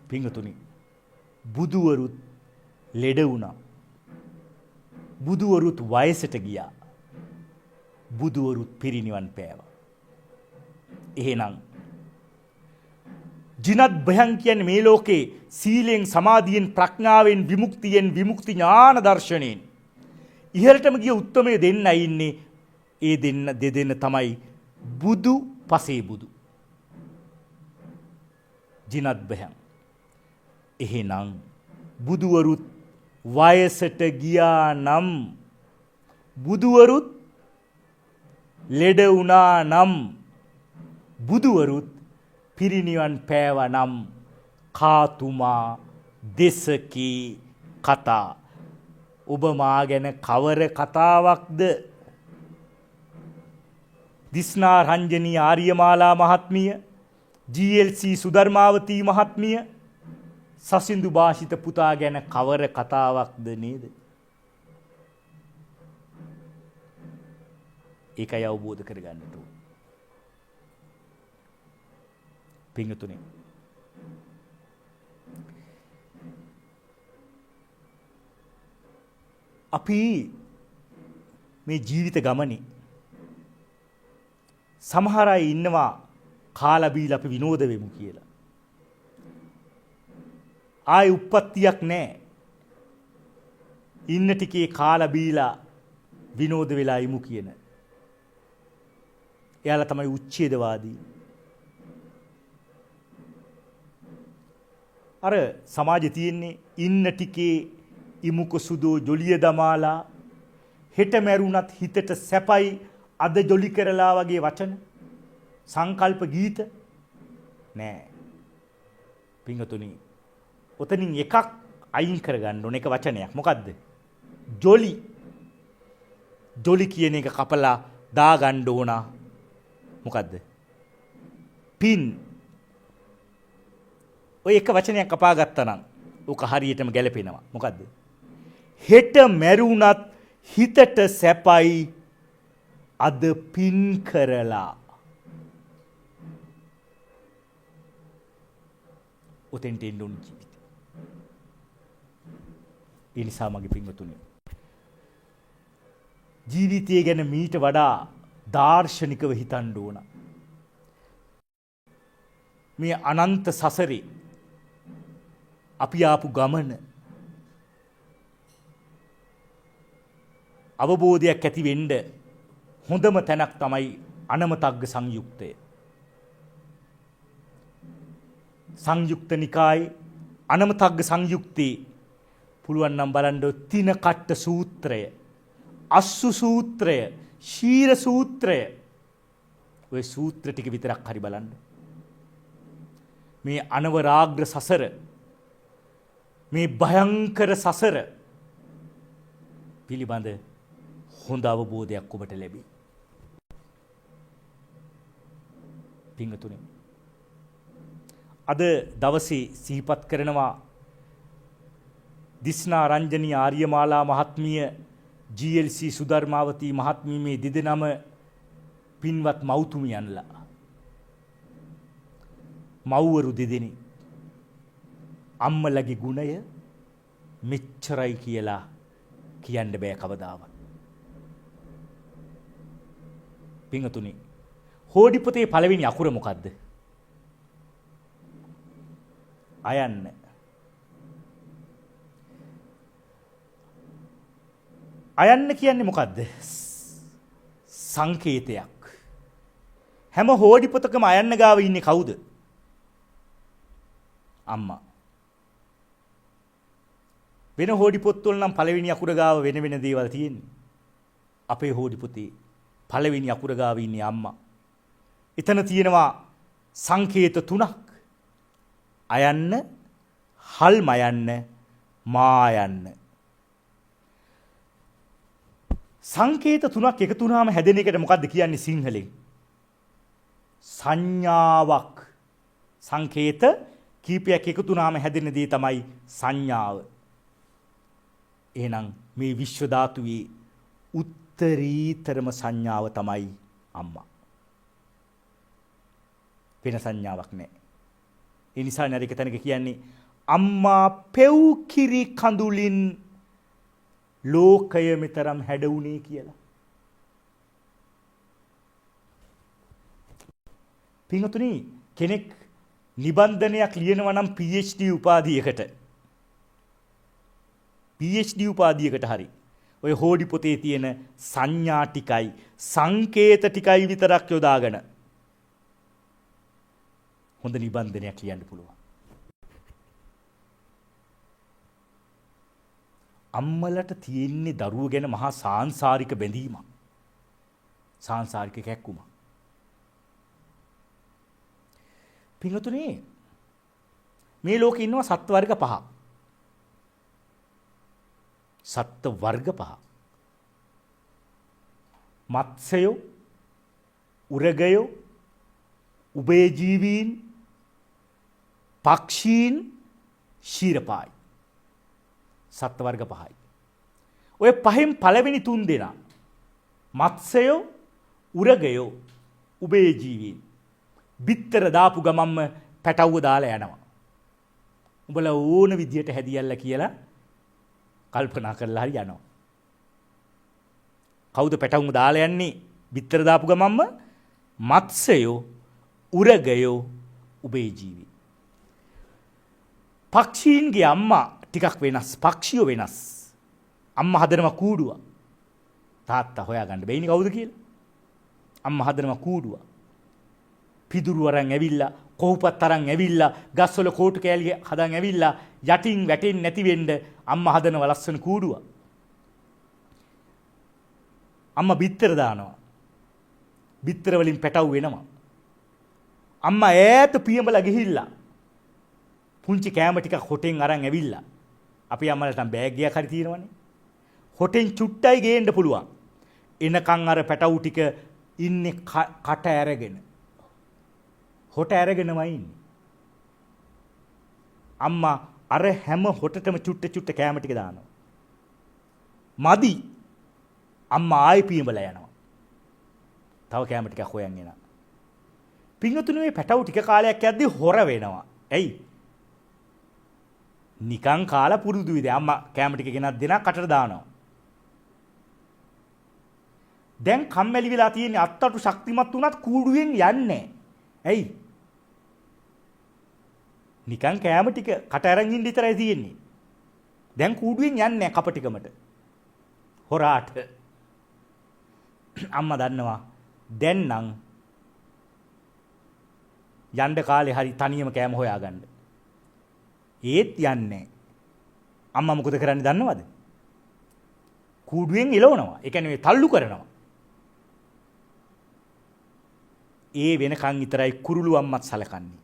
Speaker 3: පින්වතුනි බුදුවරුත් ලෙඩ වුණා. බුදුවරුත් වයසට ගියා. බුදුවරුත් පිරිනිවන් පෑවා. එහෙනම් ජිනත් භයං කියන්නේ මේ ලෝකේ සීලෙන් සමාධියෙන් ප්‍රඥාවෙන් විමුක්තියෙන් විමුක්ති ඥාන දර්ශනයෙන් ඉහළටම ගිය උත්තමයේ දෙන්නයි ඉන්නේ. ඒ දෙදෙන තමයි බුදු පසේ බුදු. ජිනත් භයං. එහෙනම් බුදුවරුත් වයසට ගියා නම් බුදුවරුත් ලෙඩ වුණා නම් බුදුවරුත් පිරිනිවන් පෑවා නම් කාතුමා දෙසකී කතා. ඔබ මා ගැන කවර කතාවක්ද? දිස්නා රංජනී ආර්යමාලා මහත්මිය, GLC සුධර්මාවතී මහත්මිය, සසින්දු භාෂිත පුතා ගැන කවර කතාවක්ද නේද? ඒකයි අවබෝධ කරගන්නට ඕන. පිංගුතුනි, අපි මේ ජීවිත ගමනේ සමහර අය ඉන්නවා කාලා බීලා අපි විනෝද වෙමු කියලා. ආයි උප්පත්තියක් නැහැ. ඉන්න ටිකේ කාලා බීලා විනෝද වෙලා ඉමු කියන. එයාලා තමයි උච්ඡේදවාදී. අර සමාජයේ තියෙන්නේ ඉන්න ටිකේ ඉමුක සුදෝ ජොලිය දමාලා හෙට මැරුණත් හිතට සැපයි අද ජොලි කරලා වගේ වචන සංකල්ප ගීත නෑ. පිංගතුනි, ඔතනින් එකක් අයින් කරගන්න ඕන එක වචනයක්. මොකද්ද? ජොලි. ජොලි කියන එක කපලා දාගන්න ඕන. මොකද්ද? පින්. ඔය එක වචනයක් කපා ගත්තා නම් ඕක හරියටම ගැලපෙනවා. මොකද්ද? හෙට මැරුණත් හිතට සැපයි අද පින් කරලා. ඔතෙන්ට එන්න ඕන ජීවිතේ. ඒ නිසා මගේ පින්වතුනි, ජීවිතය ගැන මීට වඩා දාර්ශනිකව හිතන්න ඕන. මේ අනන්ත සසරේ අපි ආපු ගමන අවබෝධයක් ඇති වෙන්න හොඳම තැනක් තමයි අනමතග්ග සංයුක්තය. සංයුක්ත නිකායේ අනමතග්ග සංයුක්තේ පුළුවන් නම් බලන්න තින කට්ට සූත්‍රය, අස්සු සූත්‍රය, ශීර සූත්‍රය. ඔය සූත්‍ර ටික විතරක් හරි බලන්න. මේ අනවරාග්‍ර සසර, මේ භයංකර සසර පිළිබඳ හොඳ අවබෝධයක් ඔබට ලැබේ. පිංගතුනි, අද දවසේ සිහිපත් කරනවා දිස්නා රංජනී ආර්යමාලා මහත්මිය, GLC සුධර්මාවතී මහත්මිය, මේ දෙදෙනාම පින්වත් මව්තුමියන්ලා. මව්වරු දෙදෙනි අම්මලගේ ගුණය මෙච්චරයි කියලා කියන්න බෑ කවදාවත්. පිංගතුනි, හෝඩි පොතේ පළවෙනි අකුර මොකද්ද? අයන්න. අයන්න කියන්නේ මොකද්ද? සංකේතයක්. හැම හෝඩි පොතකම අයන්න ගාව ඉන්නේ කවුද? අම්මා. වෙන හෝඩි පොත්වල නම් පළවෙනි අකුර ගාව වෙන වෙන දේවල් තියෙන්නේ. අපේ හෝඩි පොතේ පළවෙනි අකුර ගාව ඉන්නේ අම්මා. එතන තියෙනවා සංකේත තුනක්. අයන්න, හල්ම යන්න, මා යන්න. සංකේත තුනක් එකතු වුණාම හැදෙන එකට මොකද්ද කියන්නේ සිංහලෙන්? සංඥාවක්. සංකේත කීපයක් එකතු වුණාම හැදෙන දේ තමයි සංඥාව. එහෙනම් මේ විශ්ව ධාතුවේ උත්තරීතරම සංඥාව තමයි අම්මා. වෙන සංඥාවක් නැහැ. ඒ නිසා නේද එක තැනක කියන්නේ අම්මා පෙව් කිරි කඳුලින් ලෝකය මෙතරම් හැඩුණේ කියලා. පින්වතුනි, කෙනෙක් නිබන්ධනයක් ලියනවා නම් PhD උපාධියකට, PhD උපාධියකට හරි ඔය හෝඩි පොතේ තියෙන සංඥා ටිකයි සංකේත ටිකයි විතරක් යොදාගෙන හොඳ නිබන්ධනයක් ලියන්න පුළුවන්. අම්මලට තියෙන්නේ දරුවෝ ගැන මහා සාංශාරික බැඳීමක්. සාංශාරික කැක්කුමක්. පින්වතුනි මේ ලෝකේ ඉන්නවා සත්ත්ව වර්ග පහක්. සත්ත්ව වර්ග පහක්. මත්ස්‍යයෝ, උරගයෝ, උභයජීවීන්, පක්ෂීන්, ශීරපායි. සත්ත්ව වර්ග පහයි. ඔය පහෙන් පළවෙනි තුන් දෙනා මත්ස්‍යයෝ, උරගයෝ, උභයජීවීන් බිත්තර දාපු ගමම්ම පැටවුව දාලා යනවා. උඹලා ඕන විදියට හැදියල්ලා කියලා කල්පනා කරලා හරි යනවා. කවුද පැටවුම දාලා යන්නේ? බිත්තර දාපු ගමම්ම මත්ස්‍යයෝ, උරගයෝ, උභයජීවී. පක්ෂීන්ගේ අම්මා ටිකක් වෙනස්. පක්ෂියෝ වෙනස්. අම්මා හදනවා කූඩුව. තාත්තා හොයාගන්න බැයිනේ කවුද කියලා. අම්මා හදනවා කූඩුව. පිදුරු අරන් ඇවිල්ලා, කොහුපත් අරන් ඇවිල්ලා, ගස්වල කෝටු කෑලි හදන් ඇවිල්ලා යටින් වැටෙන්නේ නැති වෙන්න අම්මා හදනවා ලස්සන කූඩුව. අම්මා බිත්තර දානවා. බිත්තර වලින් පැටවු වෙනවා. අම්මා ඈත පියඹලා ගිහිල්ලා පුංචි කෑම ටිකක් හොටෙන් අරන් ඇවිල්ලා. අපි අම්මලට බෑග් එකක් හරි තියෙනවනේ. හොටෙන් චුට්ටයි ගේන්න පුළුවන්. එනකන් අර පැටවු ටික ඉන්නේ කට ඇරගෙන. හොට ඇරගෙනමයි ඉන්නේ. අම්මා අර හැම හොටටම චුට්ට චුට්ට කෑම ටික දානවා. මදි. අම්මා ආයෙ පියඹලා යනවා. තව කෑම ටිකක් හොයන් එනවා. පින්වතුනි මේ පැටවු ටික කාලයක් යද්දි හොර වෙනවා. ඇයි? නිකන් කාලා පුරුදු විදිහ අම්මා කෑම ටික ගෙනත් දෙනා කටට දානවා. දැන් කම්මැලි වෙලා තියෙන්නේ අත්තටු ශක්තිමත් වුණත් කූඩුවෙන් යන්නේ. ඇයි? නිකන් කෑම ටික කට අරන් ඉන්න විතරයි තියෙන්නේ. දැන් කූඩුවෙන් යන්නේ කපටිකමට. හොරාට. අම්මා දන්නවා දැන් නම් යන්න කාලේ හරි තනියම කෑම හොයාගන්න. ඒත් යන්නේ. අම්මා මොකද කරන්නේ දන්නවද? කූඩුවෙන් එලවනවා. ඒ කියන්නේ තල්ලු කරනවා. ඒ වෙනකන් විතරයි කුරුළු අම්මත් සලකන්නේ.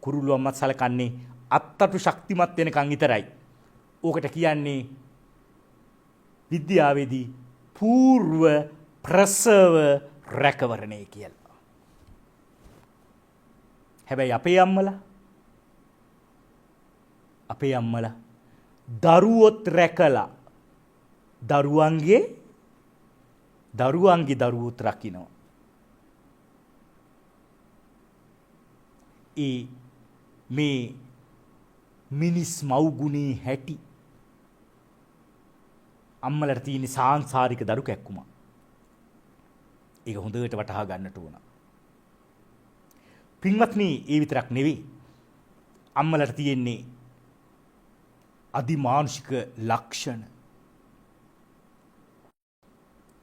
Speaker 3: කුරුළු අම්මත් සලකන්නේ අත්තටු ශක්තිමත් වෙනකන් විතරයි. ඕකට කියන්නේ විද්‍යාවේදී పూర్ව ප්‍රසව රැකවරණය කියලා. හැබැයි අපේ අම්මලා දරුවොත් රැකලා දරුවන්ගේ දරුවොත් රකින්න. මේ මිනිස් මව්ගුණේ හැටි අම්මලට තියෙන සාංශාරික දරු කැක්කුම. ඒක හොඳට වටහා ගන්නට ඕන. පින්වත්නි, ඒ විතරක් නෙවෙයි. අම්මලට තියෙන්නේ අදිමානුෂික ලක්ෂණ.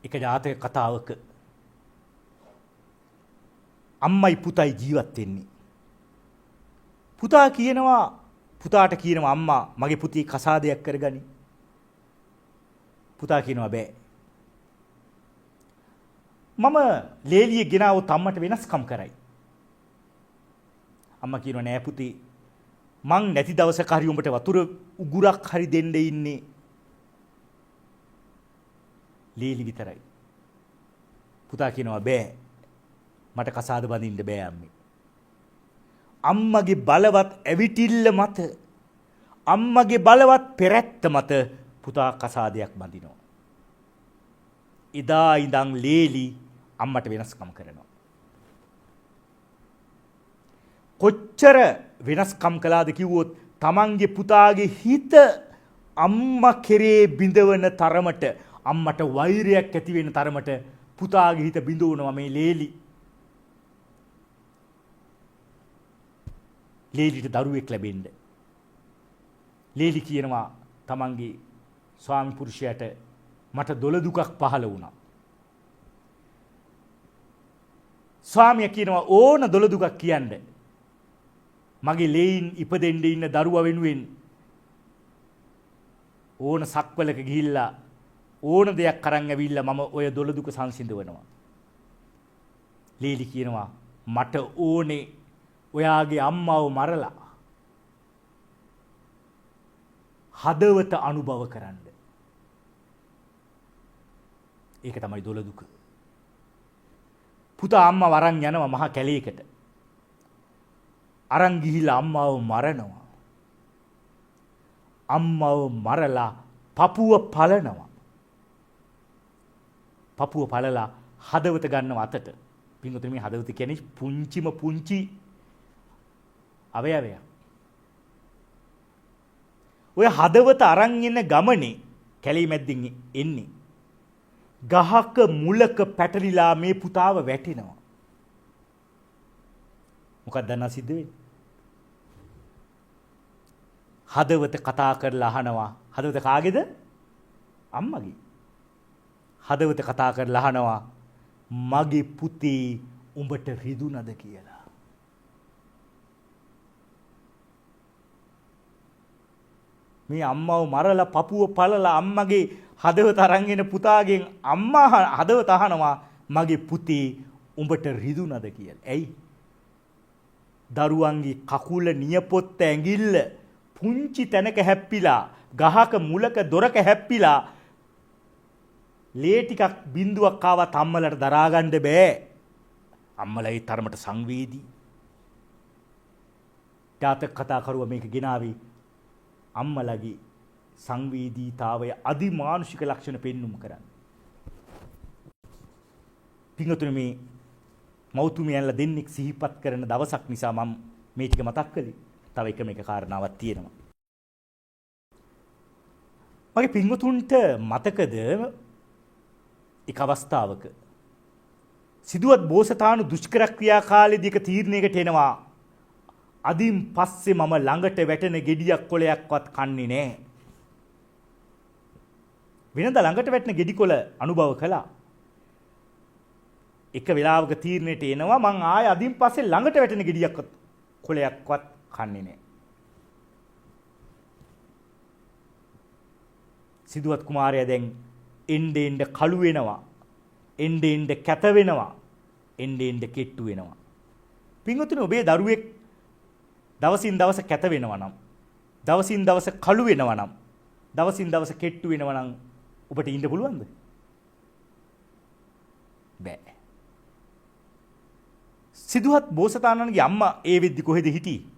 Speaker 3: එක ජාතක කතාවක අම්මයි පුතයි ජීවත් වෙන්නේ. පුතාට කියනවා අම්මා මගේ පුතේ කසාදයක් කරගනි. පුතා කියනවා බෑ. මම ලේලිය ගෙනාවොත් අම්මට වෙනස්කම් කරයි. අම්මා කියනවා නෑ පුතේ. මං නැති දවසක හරි උඹට වතුර උගුරක් හරි දෙන්න ඉන්නේ. ලේලි විතරයි. පුතා කියනවා බෑ. මට කසාද බඳින්න බෑ අම්මේ. අම්මගේ බලවත් ඇවිටිල්ල මත, අම්මගේ බලවත් පෙරැත්ත මත පුතා කසාදයක් බඳිනවා. එදා ඉඳන් ලේලි අම්මට වෙනස්කම් කරනවා. කොච්චර වෙනස්කම් කළාද කිව්වොත් තමන්ගේ පුතාගේ හිත අම්මා කෙරේ බිඳවන තරමට, අම්මට වෛරයක් ඇති වෙන තරමට පුතාගේ හිත බිඳවනවා මේ ලේලි. ලේලිට දරුවෙක් ලැබෙන්න. ලේලි කියනවා තමන්ගේ ස්වාමි පුරුෂයාට මට දොළ දුකක් පහළ වුණා. ස්වාමියා කියනවා ඕන දොළ දුකක් කියන්න. මගේ ලේයින් ඉපදෙන්න ඉන්න දරුවා වෙනුවෙන් ඕන සක්වලක ගිහිල්ලා ඕන දෙයක් අරන් ඇවිල්ලා මම ඔය දොළ දුක සංසිඳවනවා. ලීලි කියනවා මට ඕනේ ඔයාගේ අම්මාව මරලා හදවත අනුභව කරන්න. ඒක තමයි දොළ දුක. පුතා අම්මා වරන් යනවා මහා කැලේකට. අරන් ගිහිලා අම්මාව මරනවා. අම්මාව මරලා පපුව පලනවා. පපුව පලලා හදවත ගන්නව අතට. පින්වතුනි මේ හදවත කියන්නේ පුංචිම පුංචි අවයවයක්. ඔය හදවත අරන් ඉන්න ගමනේ කැලේ මැද්දින් එන්නේ. ගහක මුලක පැටලිලා මේ පුතාව වැටෙනවා. මොකක්ද දැන් සිද්ධ වෙන්නේ? හදවත කතා කරලා අහනවා. හදවත කාගේද? අම්මගේ. හදවත කතා කරලා අහනවා මගේ පුතේ උඹට රිදුනද කියලා. මේ අම්මව මරලා පපුව පලලා අම්මගේ හදවත අරන් එන පුතාගෙන් අම්මා හදවත අහනවා මගේ පුතේ උඹට රිදුනද කියලා. ඇයි? දරුවන්ගේ කකුල නියපොත්ත ඇඟිල්ල පුංචි තැනක හැප්පිලා ගහක මුලක දොරක හැප්පිලා ලේ ටිකක් බින්දුවක් ආවත් අම්මලට දරා ගන්න බෑ. අම්මලා ඒ තරමට සංවේදී. ජාතක කතා කරුවා මේක ගෙනාවේ අම්මලගේ සංවේදීතාවය අදිමානුෂික ලක්ෂණ පෙන්눔 කරන්නේ. පින්වතුනි මේ මෞතුමියන්ලා දෙන්නෙක් සිහිපත් කරන දවසක් නිසා මම මේ ටික මතක් කළේ. තව එක කාරණාවක් තියෙනවා. මගේ පින්වතුන්ට මතකද එක් අවස්ථාවක සිදුවත් බෝසතාණු දුෂ්කර ක්‍රියා කාලයේදී එක තීරණයකට එනවා. අදින් පස්සේ මම ළඟට වැටෙන ගෙඩියක් කොලයක්වත් කන්නේ නැහැ. වෙනද ළඟට වැටෙන ගෙඩි කොල අනුභව කළා. එක වෙලාවක තීරණයට එනවා මං ආයෙ අදින් පස්සේ ළඟට වැටෙන ගෙඩියක් කොලයක්වත් කන්නේ නැහැ. සිදුවත් කුමාරයා දැන් එන්නේ කළු වෙනවා. එන්නේ කැත වෙනවා. එන්නේ කෙට්ටු වෙනවා. පින්වතුනි ඔබේ දරුවෙක් දවසින් දවස කැත වෙනවා නම්, දවසින් දවස කළු වෙනවා නම්, දවසින් දවස කෙට්ටු වෙනවා නම් ඔබට ඉන්න පුළුවන්ද? බෑ. සිදුවත් බෝසතාණන්ගේ අම්මා ඒ වෙද්දි කොහෙද හිටියේ?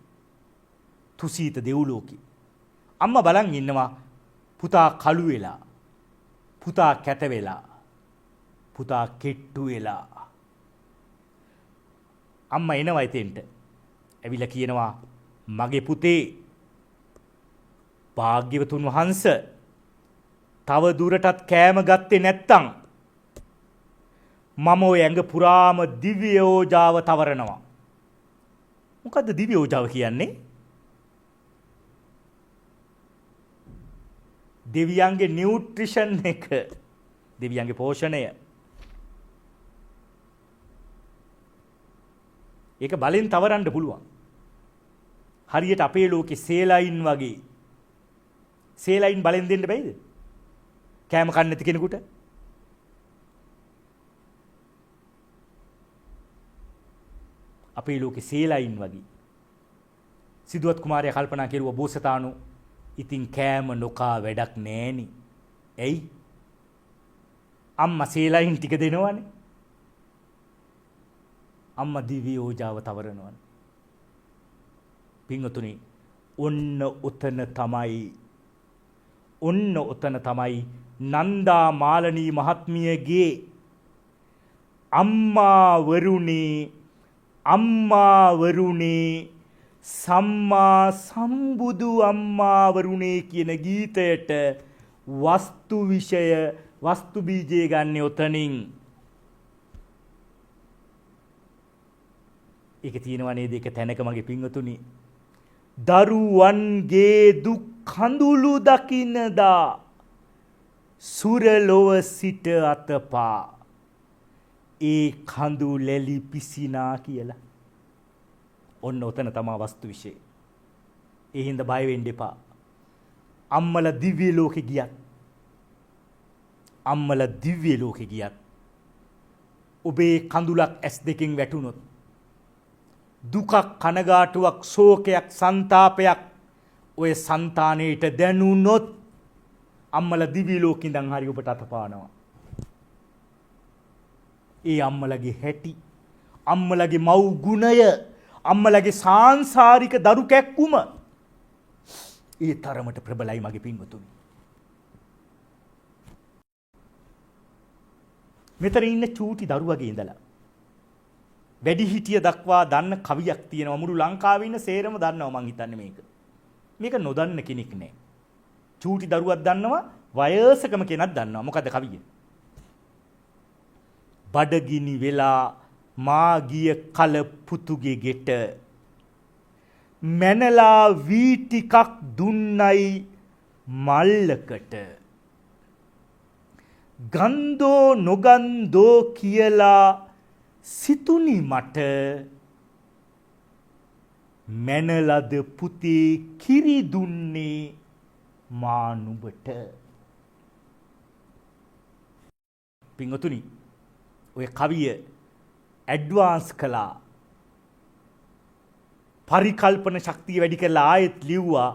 Speaker 3: තුසීත දෙව්ලෝකේ. අම්මා බලන් ඉන්නවා පුතා කළු වෙලා, පුතා කැත වෙලා, පුතා කෙට්ටු වෙලා. අම්මා එනවා එතෙන්ට. ඇවිල්ලා කියනවා මගේ පුතේ භාග්‍යවතුන් වහන්සේ තව දුරටත් කෑම ගත්තේ නැත්තම් මම ඔය ඇඟ පුරාම දිව්‍ය ඕජාව තවරනවා. මොකද්ද දිව්‍ය ඕජාව කියන්නේ? දෙවියන්ගේ නියුට්‍රිෂන් එක, දෙවියන්ගේ පෝෂණය. ඒක බලෙන් තවරන්න පුළුවන්. හරියට අපේ ලෝකේ සේලයින් වගේ. සේලයින් බලෙන් දෙන්න බැයිද? කෑම කන්න නැති කෙනෙකුට. අපේ ලෝකේ සේලයින් වගේ. සිදුවත් කුමාරයා කල්පනා කෙරුවා බෝසතාණු ඉතින් කෑම නොකා වැඩක් නෑනි. ඇයි? අම්මා සේලයින් ටික දෙනවනේ. අම්මා දිව්‍ය ඕජාව තවරනවනේ. පින්වතුනි ඔන්න ඔතන තමයි නන්දා මාලනී මහත්මියගේ අම්මා වරුණේ සම්මා සම්බුදු අම්මා වරුණේ කියන ගීතයට වස්තු බීජය ගන්න ඔතනින්. ඒක තියෙනවා නේද? ඒක තැනක මගේ පින්වතුනි දරුවන්ගේ දුක් කඳුළු දකින්නදා සුරලොව සිට අතපා ඒ කඳු ලැලි පිසිනා කියලා. ඔන්න ඔතන තමයි වස්තු විශේෂය. ඒ හින්දා බය වෙන්න එපා. අම්මලා දිව්‍ය ලෝකෙ ගියත් අම්මලා දිව්‍ය ලෝකෙ ගියත් ඔබේ කඳුලක් ඇස් දෙකෙන් වැටුනොත් දුකක් කනගාටුවක් ශෝකයක් ਸੰతాපයක් ඔය సంతානෙට දැනුනොත් අම්මලා දිව්‍ය ලෝකෙ ඉඳන් හරි ඔබට අතපානවා. ඒ අම්මලගේ හැටි අම්මලගේ මව් ගුණය අම්මලගේ සාංශාරික දරු කැක්කුම ඒ තරමට ප්‍රබලයි මගේ පින්වතුනි. මෙතන ඉන්න චූටි දරුවගේ ඉඳලා වැඩිහිටිය දක්වා දන්න කවියක් තියෙනවා. මුළු ලංකාවේ ඉන්න සේරම දන්නවා මං හිතන්නේ මේක. මේක නොදන්න කෙනෙක් නෑ. චූටි දරුවක් දන්නවා, වයසකම කෙනෙක් දන්නවා. මොකද්ද කවිය? බඩගිනි වෙලා මා ගිය කල පුතුගේ ගෙට මැනලා වී ටිකක් දුන්නයි මල්ලකට ගන්දෝ නොගන්දෝ කියලා සිතුනි මට මැනලද පුතේ කිරි දුන්නේ මා නුඹට. පින්වතුනි ඔය කවිය ඇඩ්වාන්ස් කළා. පරිකල්පන ශක්තිය වැඩි කරලා ආයෙත් ලිව්වා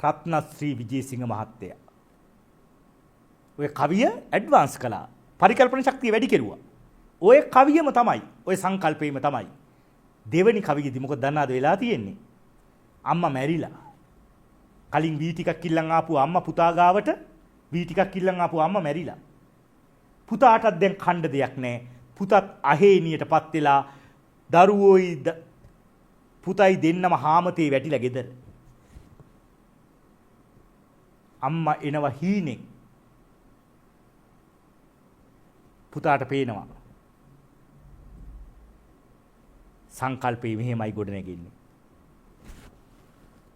Speaker 3: රත්නශ්‍රී විජේසිංහ මහත්තයා. ඔය කවිය ඇඩ්වාන්ස් කළා. පරිකල්පන ශක්තිය වැඩි කෙරුවා. ඔය කවියම තමයි. ඔය සංකල්පයම තමයි. දෙවෙනි කවියේදී මොකද දන්නවද වෙලා තියෙන්නේ? අම්මා මැරිලා. කලින් වී ටිකක් කිල්ලන් ආපු අම්මා පුතා ගාවට වී ටිකක් කිල්ලන් ආපු අම්මා මැරිලා. පුතාටත් දැන් කණ්ඩ දෙයක් නැහැ. පුතත් අහේනියටපත් වෙලා දරුවෝයි පුතයි දෙන්නම හාමතේ වැටිලා ගෙදර. අම්මා එනවා හීනෙන්. පුතාට පේනවා. සංකල්පේ මෙහෙමයි ගොඩ නැගෙන්නේ.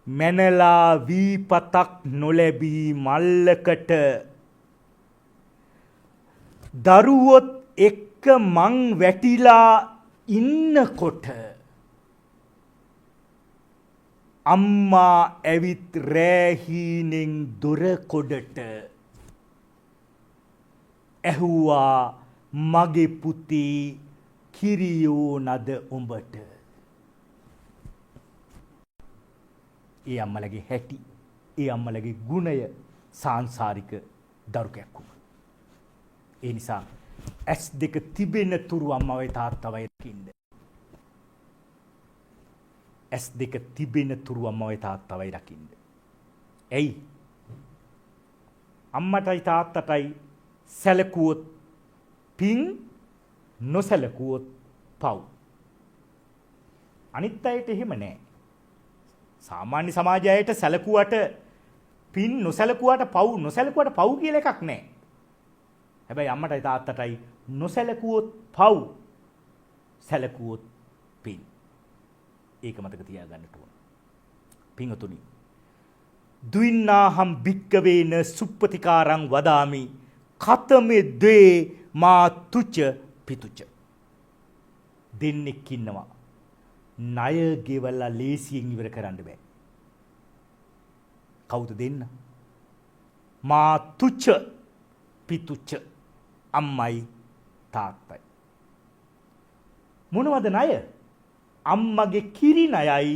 Speaker 3: මැනලා වීපතක් නොලැබී මල්ලකට දරුවොත් එක්ක මං වැටිලා ඉන්නකොට අම්මා ඇවිත් රෑහීනෙන් දොර කොඩට ඇහුවා මගේ පුතේ කිරියෝ නද උඹට. ඒ අම්මලගේ හැටි, ඒ අම්මලගේ ගුණය සාංශාරික දරු කැක්කුම. ඒ නිසා ඇස් දෙක තිබෙන තුරු අම්මවයි තාත්තවයි රකින්න. ඇස් දෙක තිබෙන තුරු අම්මවයි තාත්තවයි රකින්න. ඇයි? අම්මටයි තාත්තටයි සැලකුවොත් පින්, නොසැලකුවොත් පව්. අනිත් අයට එහෙම නෑ. සාමාන්‍ය සමාජයට සැලකුවට පින්, නොසැලකුවට පව්, නොසැලකුවට පව් කියලා එකක් නෑ. හැබැයි අම්මටයි තාත්තටයි නොසැලකුවොත් පව්, සැලකුවොත් පින්. ඒක මතක තියාගන්න ඕන. පින්වතුනි, දුින්නාහම් භික්කවේන සුප්පතිකාරං වදාමි කතමේ දේ මා තුච පිතුච. දෙන්නෙක් ඉන්නවා ණය ගෙවලා ලේසියෙන් ඉවර කරන්න බෑ. කවුද දෙන්න? මා තුච පිතුච. අම්මයි තාත්තයි. මොනවද ණය? අම්මගේ කිරි ණයයි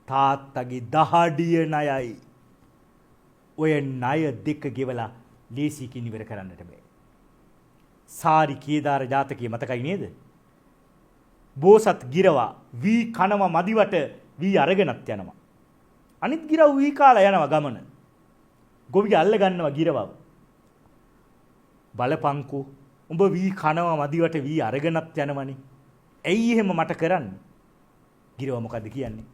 Speaker 3: තාත්තගේ දහඩිය ණයයි. ඔය ණය දෙක ගෙවලා ලේසියකින් ඉවර කරන්නට බෑ. සාරි කේදාර ජාතකයේ මතකයි නේද? බෝසත් ගිරවා වී කනවා මදිවට වී අරගෙනත් යනවා. අනිත් ගිරව වී කාලා යනවා ගමන. ගොවි අල්ල ගන්නවා ගිරවව. බලපංකෝ උඹ වී කනවා මදිවට වී අරගෙනත් යනවනේ. ඇයි එහෙම මට කරන්නේ? ගිරව මොකද්ද කියන්නේ?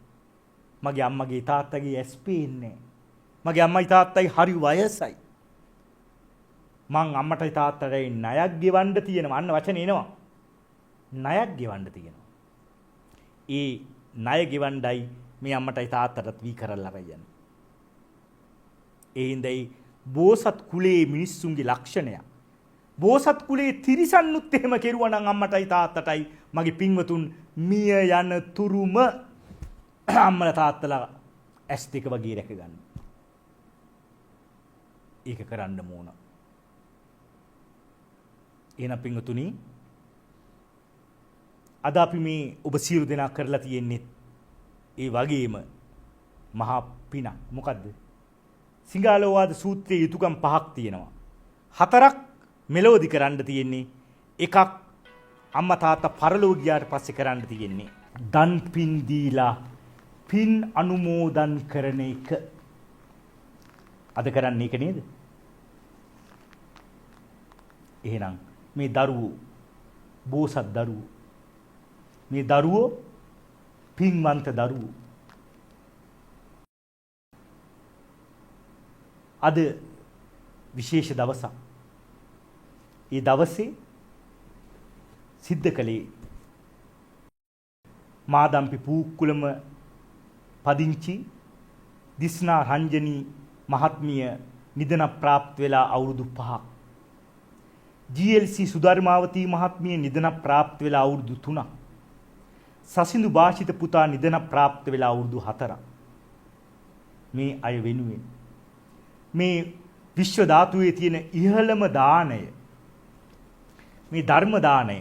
Speaker 3: මගේ අම්මගේ තාත්තගේ ඇස් පේන්නේ. මගේ අම්මයි තාත්තයි හරි වයසයි. මං අම්මටයි තාත්තටයි ණයක් ගෙවන්න තියෙනවා. අන්න වචනේ එනවා. ණයක් ගෙවන්න තියෙනවා. ඒ ණය ගෙවන්නයි මේ අම්මටයි තාත්තටත් වී කරලා අරයන්. ඒ හින්දායි බෝසත් කුලේ මිනිස්සුන්ගේ ලක්ෂණය. බෝසත් කුලේ තිරිසන්නුත් එහෙම කෙරුවා නම් අම්මටයි තාත්තටයි මගේ පින්වතුන් මිය යන තුරුම අම්මලා තාත්තලා ඇස් දෙක වගේ රැක ගන්න. ඒක කරන්න ඕන. එහෙනම් පින්වතුනි අද අපි මේ ඔබ සියලු දෙනා කරලා තියෙන්නේ ඒ වගේම මහා පින. මොකද්ද? සිංහාලෝවාද සූත්‍රයේ යුතුයකම් 5ක් තියෙනවා. 4ක් මෙලොවදී කරන්න තියෙන්නේ. එකක් අම්මා තාත්තා පරලෝ ගියාට පස්සේ කරන්න තියෙන්නේ. දන් පින් දීලා පින් අනුමෝදන් කරන එක. අද කරන්නේ ඒක නේද? එහෙනම් මේ දරුවෝ බෝසත් දරුවෝ මේ දරුවෝ පින්වන්ත දරුවෝ අද විශේෂ දවසක්. ඒ දවසේ සිද්ධ කළේ මාදම්පි පූක්කුලම පදිංචි දිස්නා රංජනී මහත්මිය නිදන ප්‍රාප්ත වෙලා අවුරුදු 5ක්. GLC සුධර්මාවතී මහත්මිය නිදන ප්‍රාප්ත වෙලා අවුරුදු 3ක්. සසිඳු භාෂිත පුතා නිදන ප්‍රාප්ත වෙලා අවුරුදු 4ක්. මේ අය වෙනුවෙන් මේ විශ්ව ධාතුවේ තියෙන ඉහළම දාණය මේ ධර්ම දාණය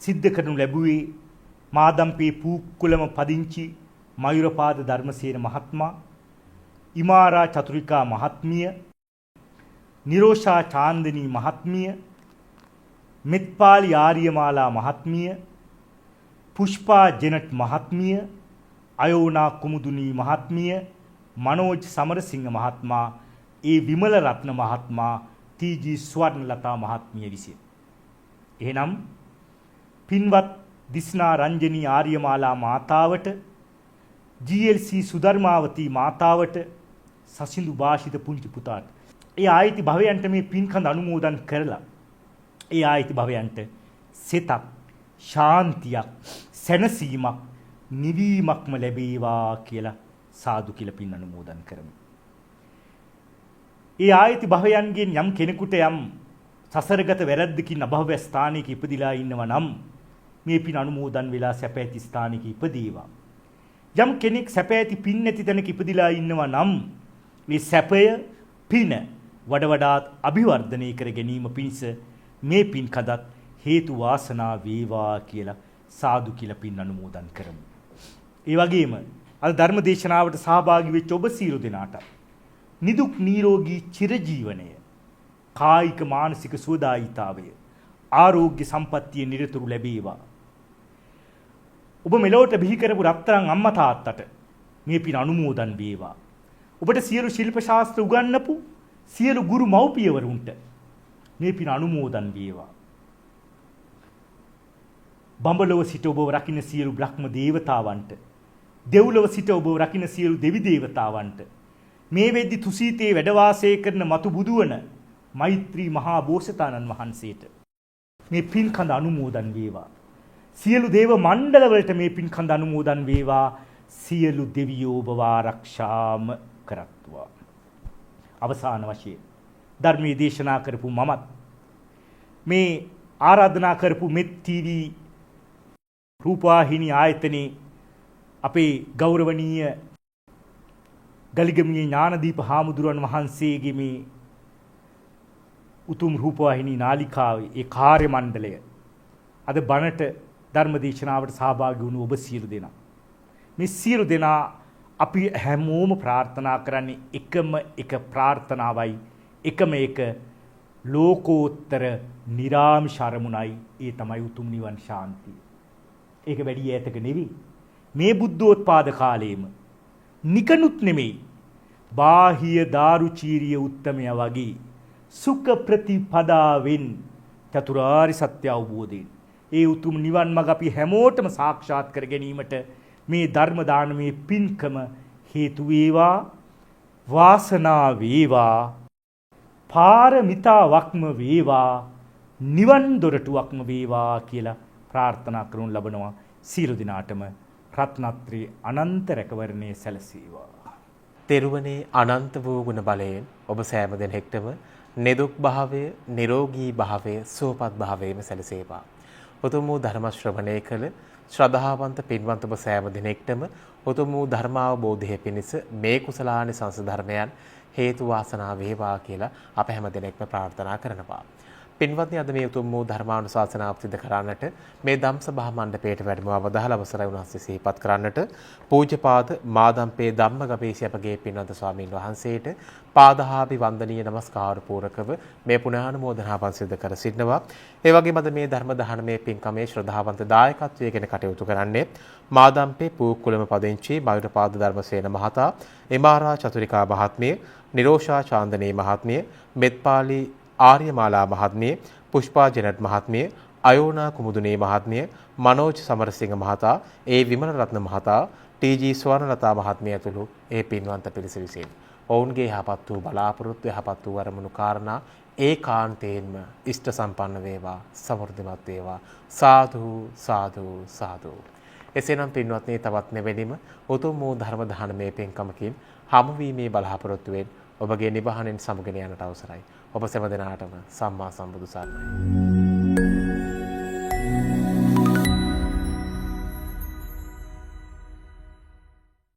Speaker 3: සිද්ධ කරනු ලැබුවේ මාදම්පේ පූක්කුලම පදිංචි මයුරපාද ධර්මසේන මහත්මයා, ඉමාරා චතුරිකා මහත්මිය, නිරෝෂා චාන්දනී මහත්මිය, මෙත්පාලි ආර්යමාලා මහත්මිය, පුෂ්පා ජෙනට් මහත්මිය, අයෝනා කුමුදුනී මහත්මිය, මනෝජ් සමරසිංහ මහත්මයා, ඒ විමල රත්න මහත්මයා, ටී.ජී. ස්වර්ණලතා මහත්මිය විසින්. එහෙනම් පින්වත් දිස්නා රංජනී ආර්යමාලා මාතාවට, GLC සුධර්මාවතී මාතාවට, සසිඳු භාෂිත පුංචි පුතාට ඒ ආයිති භවයන්ට මේ පින්කඳ අනුමෝදන් කරලා ඒ ආයිති භවයන්ට සිතක්, ශාන්තියක්, සැනසීමක්, නිවීමක්ම ලැබේවා කියලා සාදු කියලා පින් අනුමෝදන් කරමු. ඒ ආයිති භවයන්ගෙන් යම් කෙනෙකුට යම් සසරගත වැරද්දකින් අභව්‍ය ස්ථානයක ඉපදිලා ඉන්නවා නම් මේ පින් අනුමෝදන් වෙලා සැප ඇති ස්ථානයක ඉපදේවා. යම් කෙනෙක් සැප ඇති පින් නැති තැනක ඉපදිලා ඉන්නවා නම් මේ සැපය පින වඩාත් අභිවර්ධනය කර ගැනීම පිණිස මේ පින් කදත් හේතු වාසනා වේවා කියලා සාදු කියලා පින් අනුමෝදන් කරමු. ඒ වගේම අද ධර්ම දේශනාවට සහභාගී වෙච්ච ඔබ සියලු දෙනාට නිදුක් නිරෝගී චිරජීවනය, කායික මානසික සුවදායීතාවය, ආරෝග්‍ය සම්පන්නිය නිරතුරු ලැබේවා. ඔබ මෙලොවට බිහි කරපු රත්තරන් අම්මා තාත්තට මේ පින් අනුමෝදන් වේවා. ඔබට සියලු ශිල්ප ශාස්ත්‍ර උගන්වපු සියලු ගුරු මව්පියවරුන්ට මේ පින් අනුමෝදන් වේවා. බඹලොව සිට ඔබව රකින්න සියලු බ්‍රහ්ම දේවතාවන්ට, දෙව්ලොව සිට ඔබව රකින්න සියලු දෙවි දේවතාවන්ට, මේ වෙද්දි තුසීතේ වැඩ වාසය කරන මතු බුදුවන මෛත්‍රී මහා බෝසතාණන් වහන්සේට මේ පින් කඳ අනුමෝදන් වේවා. සියලු දේව මණ්ඩල වලට මේ පින් කඳ අනුමෝදන් වේවා. සියලු දෙවියෝ ඔබව ආරක්ෂාම කරත්වා. අවසාන වශයෙන් ධර්මයේ දේශනා කරපු මමත් මේ ආරාධනා කරපු මෙත් TV රූපවාහිනී ආයතනයේ අපේ ගෞරවනීය ගලිගමියේ ඥානදීප හාමුදුරුවන් වහන්සේගේ මේ උතුම් රූපවාහිනී නාලිකාවේ ඒ කාර්ය මණ්ඩලය අද බණට ධර්ම දේශනාවට සහභාගී වුණු ඔබ සියලු දෙනා, මේ සියලු දෙනා අපි හැමෝම ප්‍රාර්ථනා කරන්නේ එකම එක ප්‍රාර්ථනාවයි, එකම එක ලෝකෝත්තර නිරාමිෂ අරමුණයි. ඒ තමයි උතුම් නිවන් ශාන්තිය. ඒක වැඩි ඈතක නෙවෙයි. මේ බුද්ධෝත්පාද කාලයේම නිකනුත් නෙමෙයි, බාහිය දාරුචීරිය උත්තමය වගේ සුඛ ප්‍රතිපදාවෙන් චතුරාර්ය සත්‍ය අවබෝධයෙන් ඒ උතුම් නිවන් මඟ අපි හැමෝටම සාක්ෂාත් කර ගැනීමට මේ ධර්ම දානමේ පින්කම හේතු වේවා, වාසනා වේවා, පාරමිතාවක්ම වේවා, නිවන් දොරටුවක්ම වේවා කියලා ප්‍රාර්ථනා කරනු ලබනවා. සියලු දිනාටම රත්නත්‍රී අනන්ත රැකවරණයේ සැලසේවා.
Speaker 2: තෙරුවනේ අනන්ත වූ ගුණ බලයෙන් ඔබ සෑම දෙනෙක්ටම නිදුක් භාවය, නිරෝගී භාවය, සුවපත් භාවයම සැලසේවා. උතුම් වූ ධර්ම ශ්‍රවණය කළ ශ්‍රද්ධාවන්ත පින්වන්ත ඔබ සෑම දෙනෙක්ටම උතුම් වූ ධර්මාවබෝධය පිණිස මේ කුසලානිසංස ධර්මයන් හේතු වාසනා වේවා කියලා අප හැම දිනෙකම ප්‍රාර්ථනා කරනවා. පින්වත්නි, අද මේ උතුම් වූ ධර්මානුශාසනාව සිදු කරන්නට මේ ධම්සභා මණ්ඩපයට වැඩම අවදාළ අවසරයි උන්වහන්සේ සිහිපත් කරන්නට පූජ්‍යපාද මාදම්පේ ධම්මගපේසි අපගේ පින්වන්ත ස්වාමීන් වහන්සේට පාදහාපි වන්දනීය නමස්කාර පූරකව මේ පුණ්‍යානුමෝදනාවන් සිදු කර සිටිනවා. ඒ වගේම අද මේ ධර්ම දානමේ පින්කමේ ශ්‍රද්ධාවන්ත දායකත්වයෙන් කටයුතු කරන්නේ මාදම්පේ පූකුලම පදිංචි බයුරපාද ධර්මසේන මහතා, එමාරා චතුරිකා මහත්මිය, නිරෝෂා චාන්දනී මහත්මිය, මෙත්පාලි ආර්යමාලා මහත්මිය, පුෂ්පා ජනට් මහත්මිය, අයෝනා කුමුදුනේ මහත්මිය, මනෝජ් සමරසිංහ මහතා, ඒ විමල රත්න මහතා, ටී.ජී. ස්වර්ණලතා මහත්මිය ඇතුළු ඒ පින්වන්ත පිරිස විසින් ඔවුන්ගේ යහපත් වූ බලාපොරොත්තු, යහපත් වූ අරමුණු කාරණා ඒකාන්තයෙන්ම ඉෂ්ට සම්පන්න වේවා, සමෘද්ධිමත් වේවා. සාදු සාදු සාදු. එසේනම් පින්වත්නි, තවත් නෙවෙලිම උතුම් වූ ධර්ම දානමේ පින්කමකින් හමුවීමේ බලාපොරොත්තුවෙන් ඔබගේ නිවහනෙන් සමුගෙන යන්නට අවසරයි. ඔබ සෑම දිනාටම සම්මා සම්බුදු සරණයි.